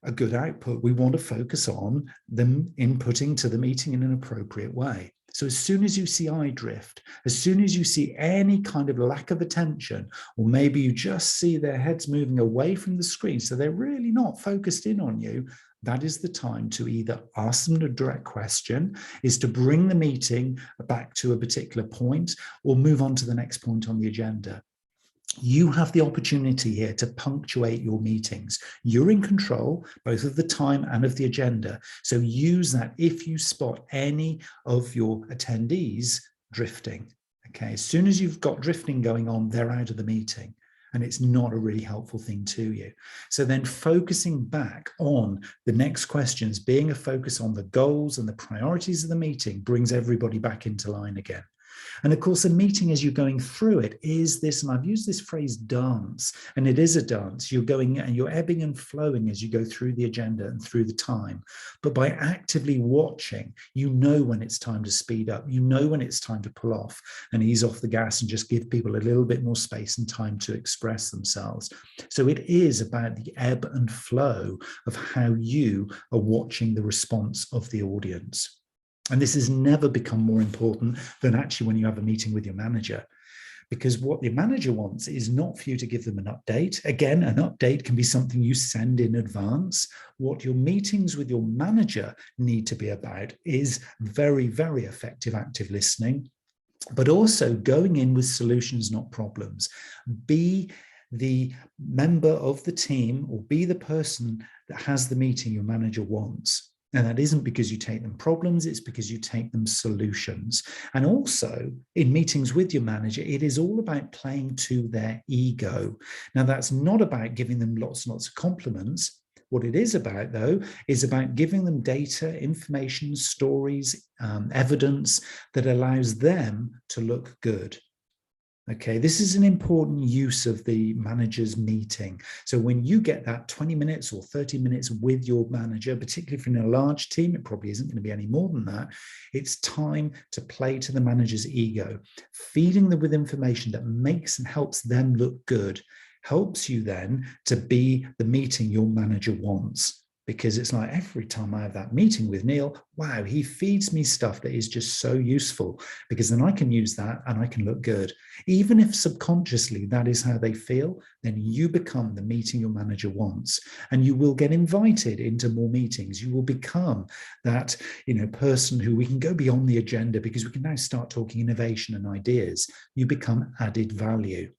Speaker 1: a good output. We want to focus on them inputting to the meeting in an appropriate way. So as soon as you see eye drift, as soon as you see any kind of lack of attention, or maybe you just see their heads moving away from the screen, so they're really not focused in on you, that is the time to either ask them a direct question, is to bring the meeting back to a particular point, or move on to the next point on the agenda. You have the opportunity here to punctuate your meetings. You're in control, both of the time and of the agenda. So use that if you spot any of your attendees drifting. Okay, as soon as you've got drifting going on, they're out of the meeting. And it's not a really helpful thing to you. So then focusing back on the next questions, being a focus on the goals and the priorities of the meeting, brings everybody back into line again. And of course, a meeting as you're going through it is this, and I've used this phrase dance, and it is a dance. You're going and you're ebbing and flowing as you go through the agenda and through the time. But by actively watching, you know when it's time to speed up, you know when it's time to pull off and ease off the gas and just give people a little bit more space and time to express themselves. So it is about the ebb and flow of how you are watching the response of the audience. And this has never become more important than actually when you have a meeting with your manager, because what the manager wants is not for you to give them an update. Again, an update can be something you send in advance. What your meetings with your manager need to be about is very, very effective active listening, but also going in with solutions, not problems. Be the member of the team or be the person that has the meeting your manager wants. And that isn't because you take them problems, it's because you take them solutions. And also in meetings with your manager, it is all about playing to their ego. Now, that's not about giving them lots and lots of compliments. What it is about, though, is about giving them data, information, stories, evidence that allows them to look good. Okay, this is an important use of the manager's meeting. So when you get that 20 minutes or 30 minutes with your manager, particularly if you're in a large team, it probably isn't going to be any more than that. It's time to play to the manager's ego, feeding them with information that makes and helps them look good, helps you then to be the meeting your manager wants. because it's like every time I have that meeting with Neil, wow, he feeds me stuff that is just so useful, because then I can use that and I can look good. Even if subconsciously that is how they feel, then you become the meeting your manager wants, and you will get invited into more meetings. You will become that, person who we can go beyond the agenda, because we can now start talking innovation and ideas. You become added value.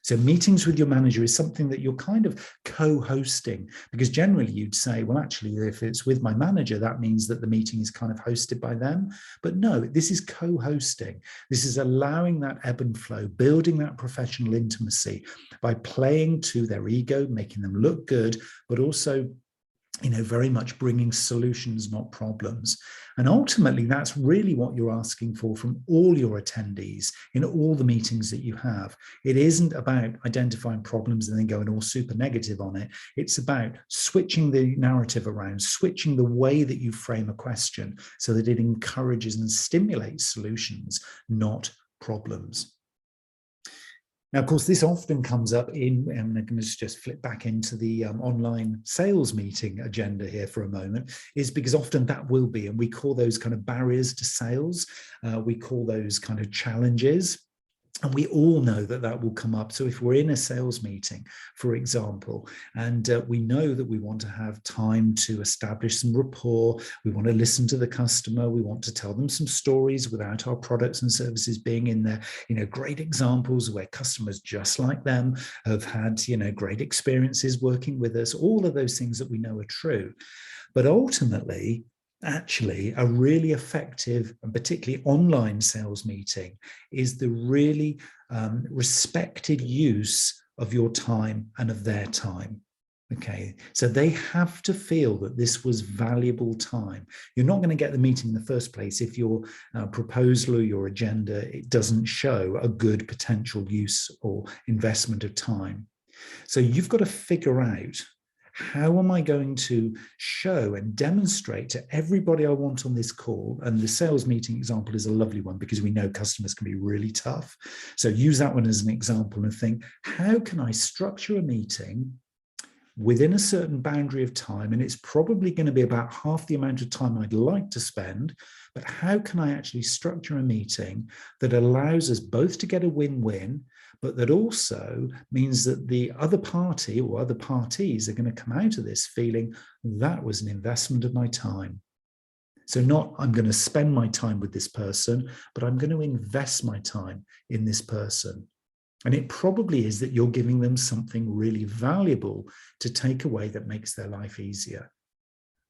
Speaker 1: So meetings with your manager is something that you're kind of co-hosting, because generally you'd say, well, actually, if it's with my manager, that means that the meeting is kind of hosted by them. But no, this is co-hosting. This is allowing that ebb and flow, building that professional intimacy by playing to their ego, making them look good, but also very much bringing solutions, not problems. And ultimately, that's really what you're asking for from all your attendees in all the meetings that you have. It isn't about identifying problems and then going all super negative on it. It's about switching the narrative around, switching the way that you frame a question so that it encourages and stimulates solutions, not problems. Now, of course, this often comes up in, and I'm going to just flip back into the online sales meeting agenda here for a moment, is because often that will be, and we call those kind of barriers to sales. We call those kind of challenges. And we all know that that will come up. So if we're in a sales meeting, for example, and we know that we want to have time to establish some rapport, we want to listen to the customer, we want to tell them some stories without our products and services being in there, great examples where customers just like them have had, great experiences working with us, all of those things that we know are true. But ultimately, actually, a really effective and particularly online sales meeting is the really respected use of your time and of their time. Okay, so they have to feel that this was valuable time. You're not going to get the meeting in the first place if your proposal or your agenda, it doesn't show a good potential use or investment of time. So you've got to figure out, how am I going to show and demonstrate to everybody I want on this call? And the sales meeting example is a lovely one, because we know customers can be really tough. So use that one as an example and think, how can I structure a meeting within a certain boundary of time? And it's probably going to be about half the amount of time I'd like to spend, but how can I actually structure a meeting that allows us both to get a win-win, but that also means that the other party or other parties are going to come out of this feeling that was an investment of my time. So not I'm going to spend my time with this person, but I'm going to invest my time in this person. And it probably is that you're giving them something really valuable to take away that makes their life easier.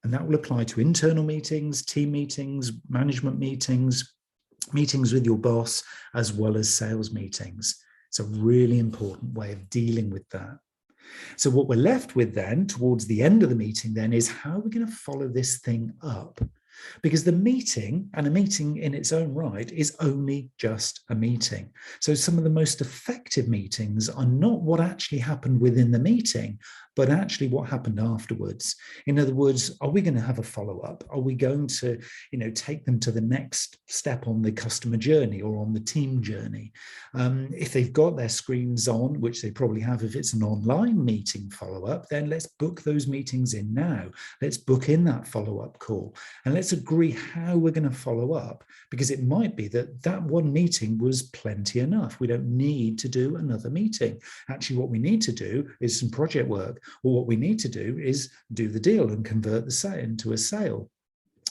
Speaker 1: And that will apply to internal meetings, team meetings, management meetings, meetings with your boss, as well as sales meetings. It's a really important way of dealing with that. So what we're left with then, towards the end of the meeting then, is how are we going to follow this thing up? Because the meeting, and a meeting in its own right, is only just a meeting. So some of the most effective meetings are not what actually happened within the meeting, but actually what happened afterwards. In other words, are we going to have a follow-up? Are we going to, take them to the next step on the customer journey or on the team journey? If they've got their screens on, which they probably have if it's an online meeting follow-up, then let's book those meetings in now. Let's book in that follow-up call, and let's agree how we're going to follow up, because it might be that that one meeting was plenty enough. We don't need to do another meeting. Actually, what we need to do is some project work, or what we need to do is do the deal and convert the sale into a sale.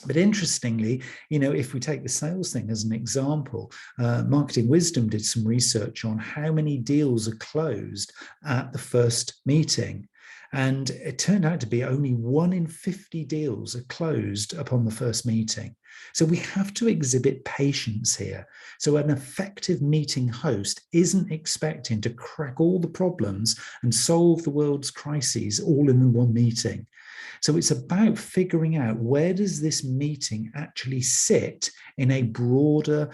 Speaker 1: But interestingly, if we take the sales thing as an example, Marketing Wisdom did some research on how many deals are closed at the first meeting. And it turned out to be only 1 in 50 deals are closed upon the first meeting. So we have to exhibit patience here. So an effective meeting host isn't expecting to crack all the problems and solve the world's crises all in one meeting. So it's about figuring out, where does this meeting actually sit in a broader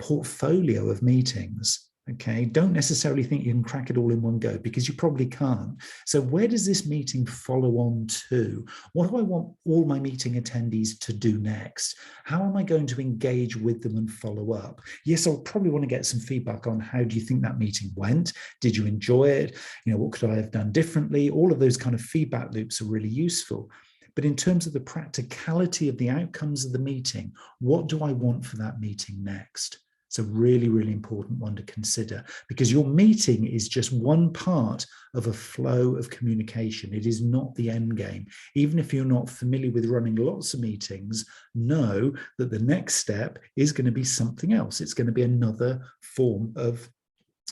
Speaker 1: portfolio of meetings? Okay, don't necessarily think you can crack it all in one go, because you probably can't. So where does this meeting follow on to? What do I want all my meeting attendees to do next? How am I going to engage with them and follow up? Yes, I'll probably want to get some feedback on how do you think that meeting went? Did you enjoy it? What could I have done differently? All of those kind of feedback loops are really useful. But in terms of the practicality of the outcomes of the meeting, what do I want for that meeting next? It's a really, really important one to consider, because your meeting is just one part of a flow of communication. It is not the end game. Even if you're not familiar with running lots of meetings, know that the next step is going to be something else. It's going to be another form of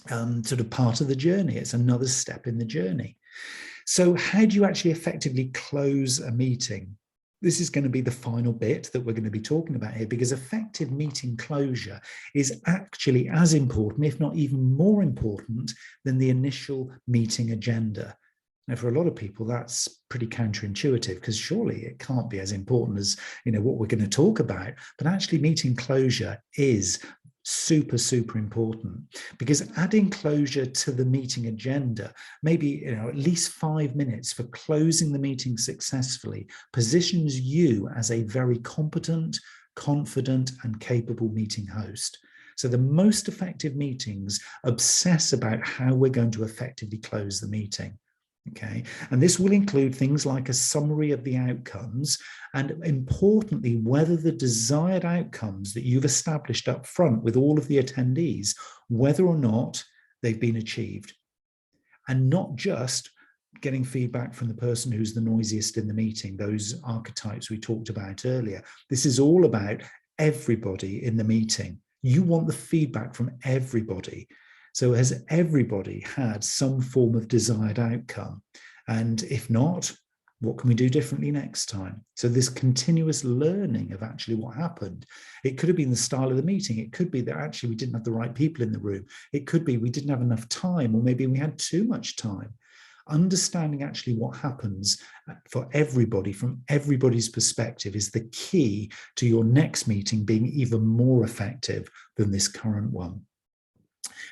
Speaker 1: sort of part of the journey. It's another step in the journey. So how do you actually effectively close a meeting? This is going to be the final bit that we're going to be talking about here, because effective meeting closure is actually as important, if not even more important, than the initial meeting agenda. Now, for a lot of people, that's pretty counterintuitive, because surely it can't be as important as what we're going to talk about. But actually, meeting closure is super, super important, because adding closure to the meeting agenda, maybe at least 5 minutes for closing the meeting successfully, positions you as a very competent, confident, and capable meeting host. So the most effective meetings obsess about how we're going to effectively close the meeting. Okay, and this will include things like a summary of the outcomes, and importantly, whether the desired outcomes that you've established up front with all of the attendees, whether or not they've been achieved. And not just getting feedback from the person who's the noisiest in the meeting, those archetypes we talked about earlier. This is all about everybody in the meeting. You want the feedback from everybody. So has everybody had some form of desired outcome? And if not, what can we do differently next time? So this continuous learning of actually what happened. It could have been the style of the meeting. It could be that actually we didn't have the right people in the room. It could be we didn't have enough time, or maybe we had too much time. Understanding actually what happens for everybody from everybody's perspective is the key to your next meeting being even more effective than this current one.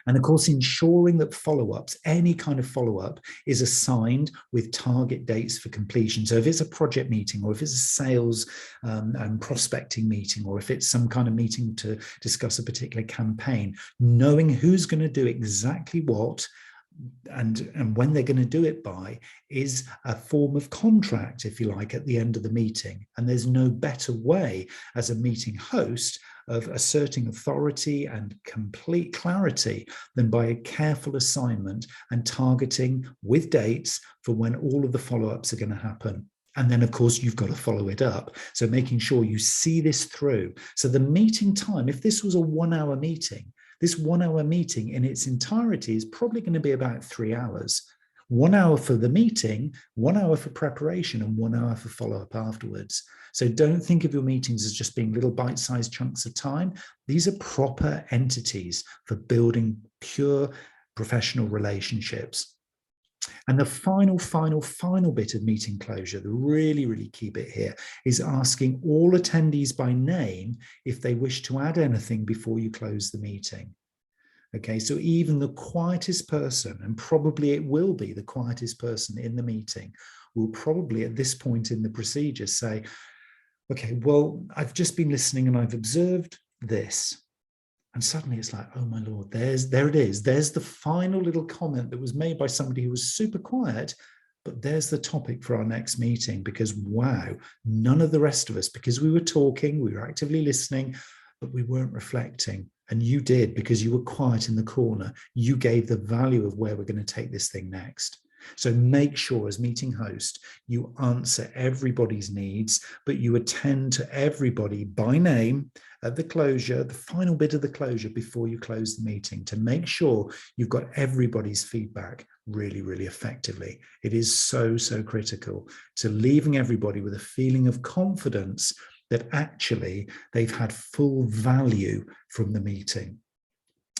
Speaker 1: And of course, ensuring that follow-ups, any kind of follow-up, is assigned with target dates for completion. So if it's a project meeting, or if it's a sales and prospecting meeting, or if it's some kind of meeting to discuss a particular campaign, knowing who's going to do exactly what and when they're going to do it by is a form of contract, if you like, at the end of the meeting. And there's no better way as a meeting host of asserting authority and complete clarity than by a careful assignment and targeting with dates for when all of the follow-ups are going to happen. And then, of course, you've got to follow it up. So making sure you see this through. So the meeting time, if this was a 1 hour meeting, this 1 hour meeting in its entirety is probably going to be about 3 hours. 1 hour for the meeting, 1 hour for preparation, and 1 hour for follow-up afterwards. So don't think of your meetings as just being little bite-sized chunks of time. These are proper entities for building pure professional relationships. And the final bit of meeting closure, the really, really key bit here, is asking all attendees by name if they wish to add anything before you close the meeting. Okay, so even the quietest person, and probably it will be the quietest person in the meeting, will probably at this point in the procedure say, okay, well, I've just been listening and I've observed this. And suddenly it's like, oh my Lord, there it is. There's the final little comment that was made by somebody who was super quiet, but there's the topic for our next meeting, because wow, none of the rest of us, because we were talking, we were actively listening, but we weren't reflecting. And you did, because you were quiet in the corner. You gave the value of where we're going to take this thing next. So make sure as meeting host, you answer everybody's needs, but you attend to everybody by name at the closure, the final bit of the closure before you close the meeting, to make sure you've got everybody's feedback really, really effectively. It is so, so critical to leaving everybody with a feeling of confidence that actually they've had full value from the meeting.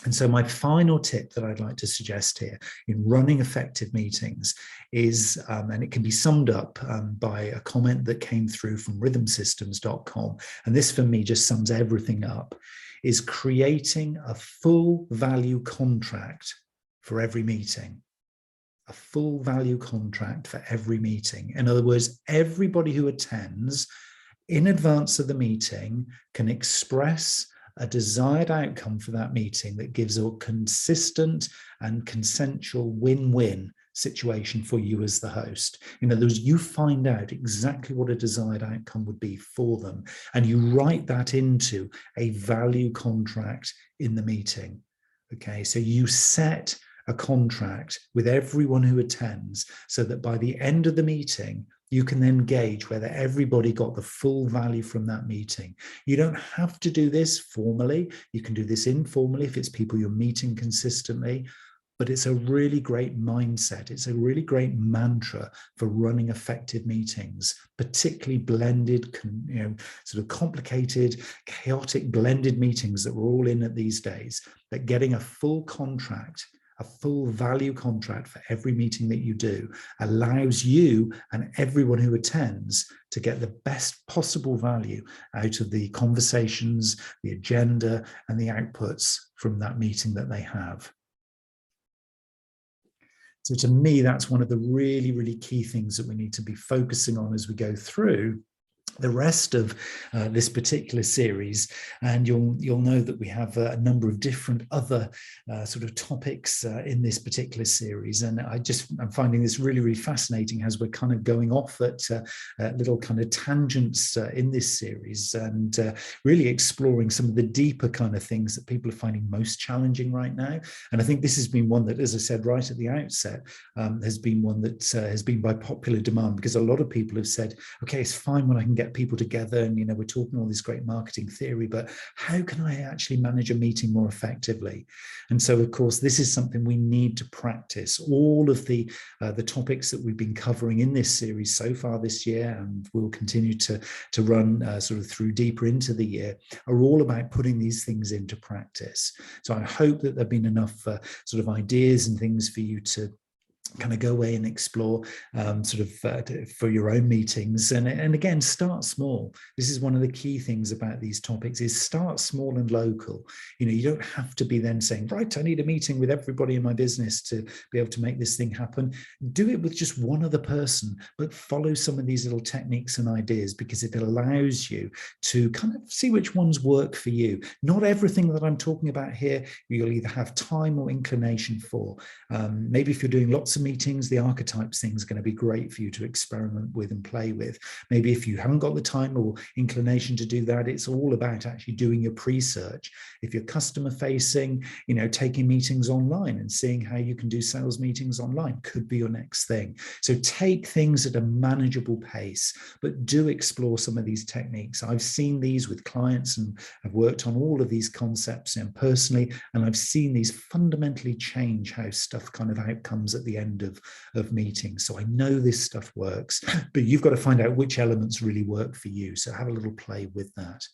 Speaker 1: And so my final tip that I'd like to suggest here in running effective meetings is, and it can be summed up by a comment that came through from rhythmsystems.com. And this for me just sums everything up, is creating a full value contract for every meeting. A full value contract for every meeting. In other words, everybody who attends in advance of the meeting can express a desired outcome for that meeting that gives a consistent and consensual win-win situation for you as the host. In other words, you find out exactly what a desired outcome would be for them, and you write that into a value contract in the meeting. Okay, so you set a contract with everyone who attends so that by the end of the meeting, you can then gauge whether everybody got the full value from that meeting. You don't have to do this formally. You can do this informally if it's people you're meeting consistently. But it's a really great mindset. It's a really great mantra for running effective meetings, particularly blended, sort of complicated, chaotic blended meetings that we're all in at these days. That getting a full contract, a full value contract for every meeting that you do allows you and everyone who attends to get the best possible value out of the conversations, the agenda, and the outputs from that meeting that they have. So to me, that's one of the really, really key things that we need to be focusing on as we go through the rest of this particular series. And you'll know that we have a number of different other sort of topics in this particular series. And I'm finding this really, really fascinating as we're kind of going off at little kind of tangents in this series, and really exploring some of the deeper kind of things that people are finding most challenging right now. And I think this has been one that, as I said right at the outset, has been one that has been by popular demand, because a lot of people have said, okay, it's fine when I can get people together and, we're talking all this great marketing theory, but how can I actually manage a meeting more effectively? And so, of course, this is something we need to practice. All of the topics that we've been covering in this series so far this year, and we'll continue to run sort of through deeper into the year, are all about putting these things into practice. So I hope that there have been enough sort of ideas and things for you to kind of go away and explore for your own meetings. And again, start small. This is one of the key things about these topics, is start small and local. You don't have to be then saying, right, I need a meeting with everybody in my business to be able to make this thing happen. Do it with just one other person, but follow some of these little techniques and ideas, because it allows you to kind of see which ones work for you. Not everything that I'm talking about here you'll either have time or inclination for. Maybe if you're doing lots of meetings, the archetypes thing is going to be great for you to experiment with and play with. Maybe if you haven't got the time or inclination to do that, it's all about actually doing your pre-search. If you're customer facing, taking meetings online and seeing how you can do sales meetings online could be your next thing. So take things at a manageable pace, but do explore some of these techniques. I've seen these with clients and I've worked on all of these concepts personally, and I've seen these fundamentally change how stuff kind of outcomes at the end of meetings. So I know this stuff works, but you've got to find out which elements really work for you. So have a little play with that.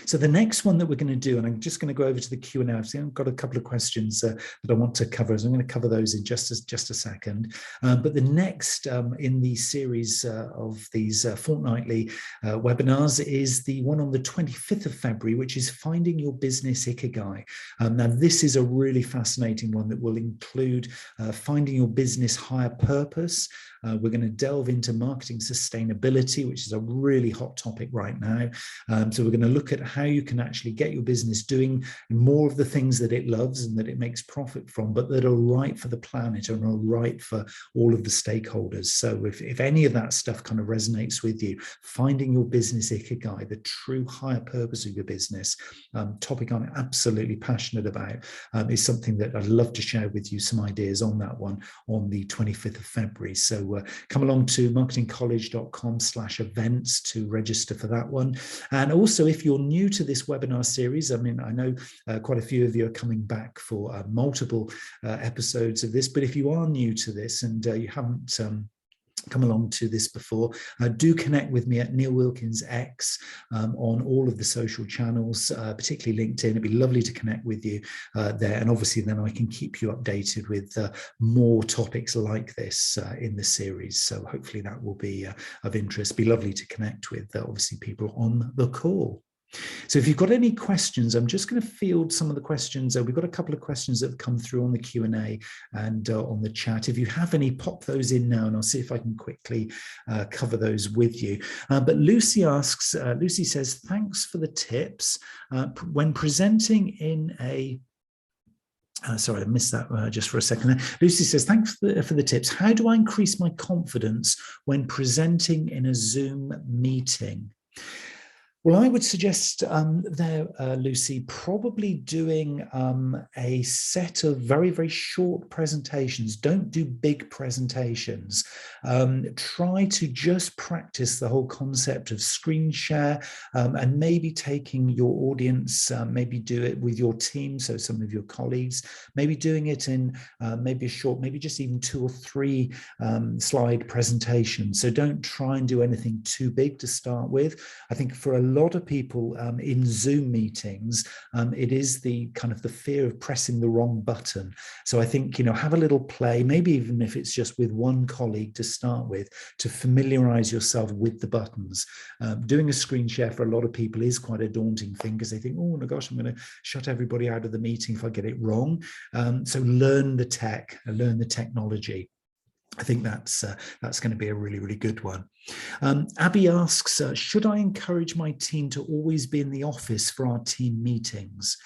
Speaker 1: So the next one that we're going to do, and I'm just going to go over to the Q&A. I've got a couple of questions that I want to cover, so I'm going to cover those in just a second. But the next in the series of these fortnightly webinars is the one on the 25th of February, which is Finding Your Business Ikigai. Now, this is a really fascinating one that will include finding your business higher purpose. We're going to delve into marketing sustainability, which is a really hot topic right now. So we're going to look at how you can actually get your business doing more of the things that it loves and that it makes profit from, but that are right for the planet and are right for all of the stakeholders. So if any of that stuff kind of resonates with you, Finding Your Business Ikigai, the true higher purpose of your business, topic I'm absolutely passionate about, is something that I'd love to share with you some ideas on that one on the 25th of February. So come along to marketingcollege.com/events to register for that one. And also, if you're new to this webinar series, I know quite a few of you are coming back for multiple episodes of this, but if you are new to this and you haven't come along to this before, do connect with me at Neil Wilkins X on all of the social channels, particularly LinkedIn. It'd be lovely to connect with you there, and obviously then I can keep you updated with more topics like this in the series. So hopefully that will be of interest. Be lovely to connect with obviously people on the call. So if you've got any questions, I'm just going to field some of the questions. We've got a couple of questions that have come through on the Q&A and on the chat. If you have any, pop those in now and I'll see if I can quickly cover those with you. But Lucy asks, Lucy says, thanks for the tips. When presenting in a sorry, I missed that just for a second there. Lucy says, thanks for the tips. How do I increase my confidence when presenting in a Zoom meeting? Well, I would suggest Lucy, probably doing a set of very, very short presentations. Don't do big presentations. Try to just practice the whole concept of screen share and maybe taking your audience, maybe do it with your team, so some of your colleagues, maybe doing it in maybe a short, maybe just even 2 or 3 slide presentation. So don't try and do anything too big to start with. I think for a lot of people in Zoom meetings, it is the kind of the fear of pressing the wrong button. So I think, have a little play, maybe even if it's just with one colleague to start with, to familiarize yourself with the buttons. Doing a screen share for a lot of people is quite a daunting thing because they think, oh my gosh, I'm going to shut everybody out of the meeting if I get it wrong. So learn the tech, learn the technology. I think that's going to be a really, really good one. Abby asks, should I encourage my team to always be in the office for our team meetings?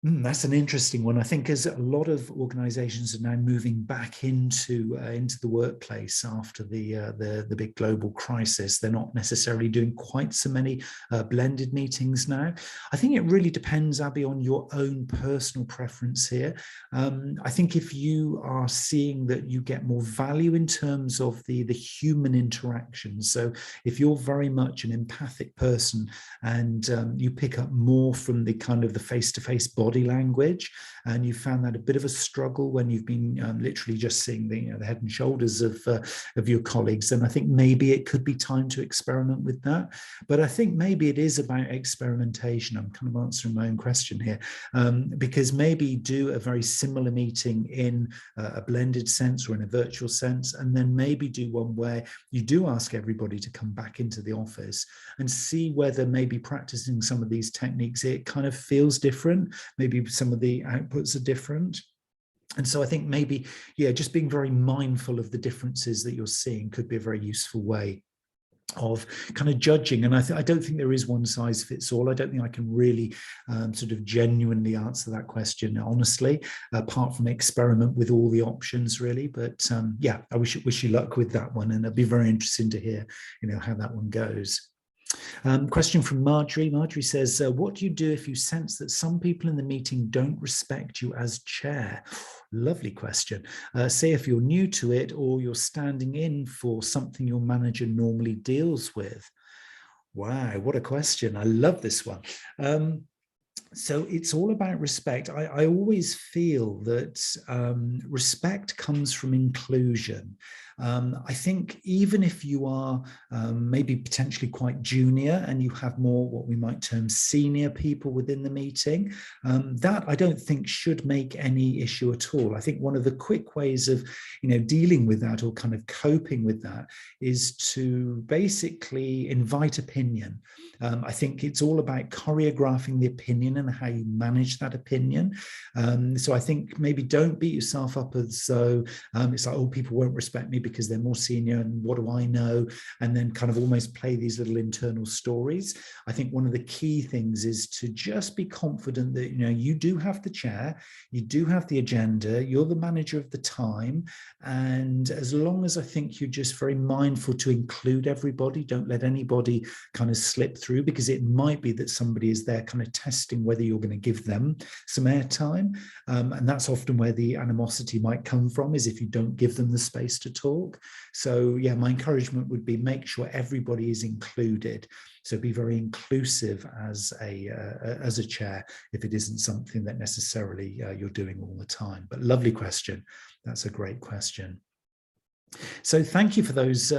Speaker 1: That's an interesting one. I think as a lot of organizations are now moving back into the workplace after the big global crisis, they're not necessarily doing quite so many blended meetings now. I think it really depends, Abby, on your own personal preference here. I think if you are seeing that you get more value in terms of the human interaction, so if you're very much an empathic person and you pick up more from the kind of the face-to-face body language, and you found that a bit of a struggle when you've been literally just seeing the head and shoulders of your colleagues, then I think maybe it could be time to experiment with that. But I think maybe it is about experimentation. I'm kind of answering my own question here, because maybe do a very similar meeting in a blended sense or in a virtual sense, and then maybe do one where you do ask everybody to come back into the office and see whether maybe practicing some of these techniques, it kind of feels different. Maybe some of the outputs are different. And so I think maybe, just being very mindful of the differences that you're seeing could be a very useful way of kind of judging. And I don't think there is one size fits all. I don't think I can really sort of genuinely answer that question honestly, apart from experiment with all the options really. But I wish you luck with that one, and it'd be very interesting to hear how that one goes. Question from Marjorie. Marjorie says, what do you do if you sense that some people in the meeting don't respect you as chair? Lovely question. Say if you're new to it or you're standing in for something your manager normally deals with. Wow, what a question. I love this one. So it's all about respect. I always feel that respect comes from inclusion. I think even if you are maybe potentially quite junior and you have more what we might term senior people within the meeting, that I don't think should make any issue at all. I think one of the quick ways of dealing with that or kind of coping with that is to basically invite opinion. I think it's all about choreographing the opinion and how you manage that opinion. So I think maybe don't beat yourself up as though it's like, oh, people won't respect me because they're more senior and what do I know? And then kind of almost play these little internal stories. I think one of the key things is to just be confident that, you do have the chair, you do have the agenda, you're the manager of the time. And as long as I think you're just very mindful to include everybody, don't let anybody kind of slip through, because it might be that somebody is there kind of testing whether you're going to give them some airtime. And that's often where the animosity might come from, is if you don't give them the space to talk. So my encouragement would be make sure everybody is included. So be very inclusive as a chair if it isn't something that necessarily you're doing all the time. But lovely question. That's a great question. So thank you for those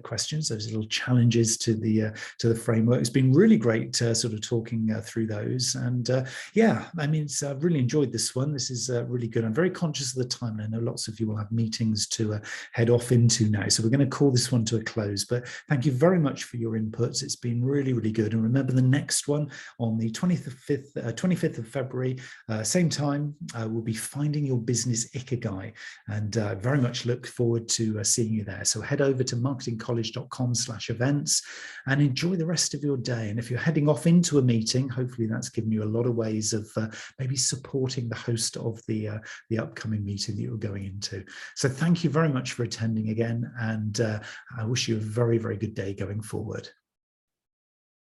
Speaker 1: questions, those little challenges to the framework. It's been really great sort of talking through those, and yeah, I mean, I've really enjoyed this one. This is really good. I'm very conscious of the time, and I know lots of you will have meetings to head off into now, so we're going to call this one to a close. But thank you very much for your inputs. It's been really, really good. And remember, the next one on the 25th of February, same time, we'll be finding your business ikigai, and very much look forward to seeing you there. So head over to marketingcollege.com/events and enjoy the rest of your day. And if you're heading off into a meeting, hopefully that's given you a lot of ways of maybe supporting the host of the upcoming meeting that you're going into. So thank you very much for attending again, and I wish you a very, very good day going forward.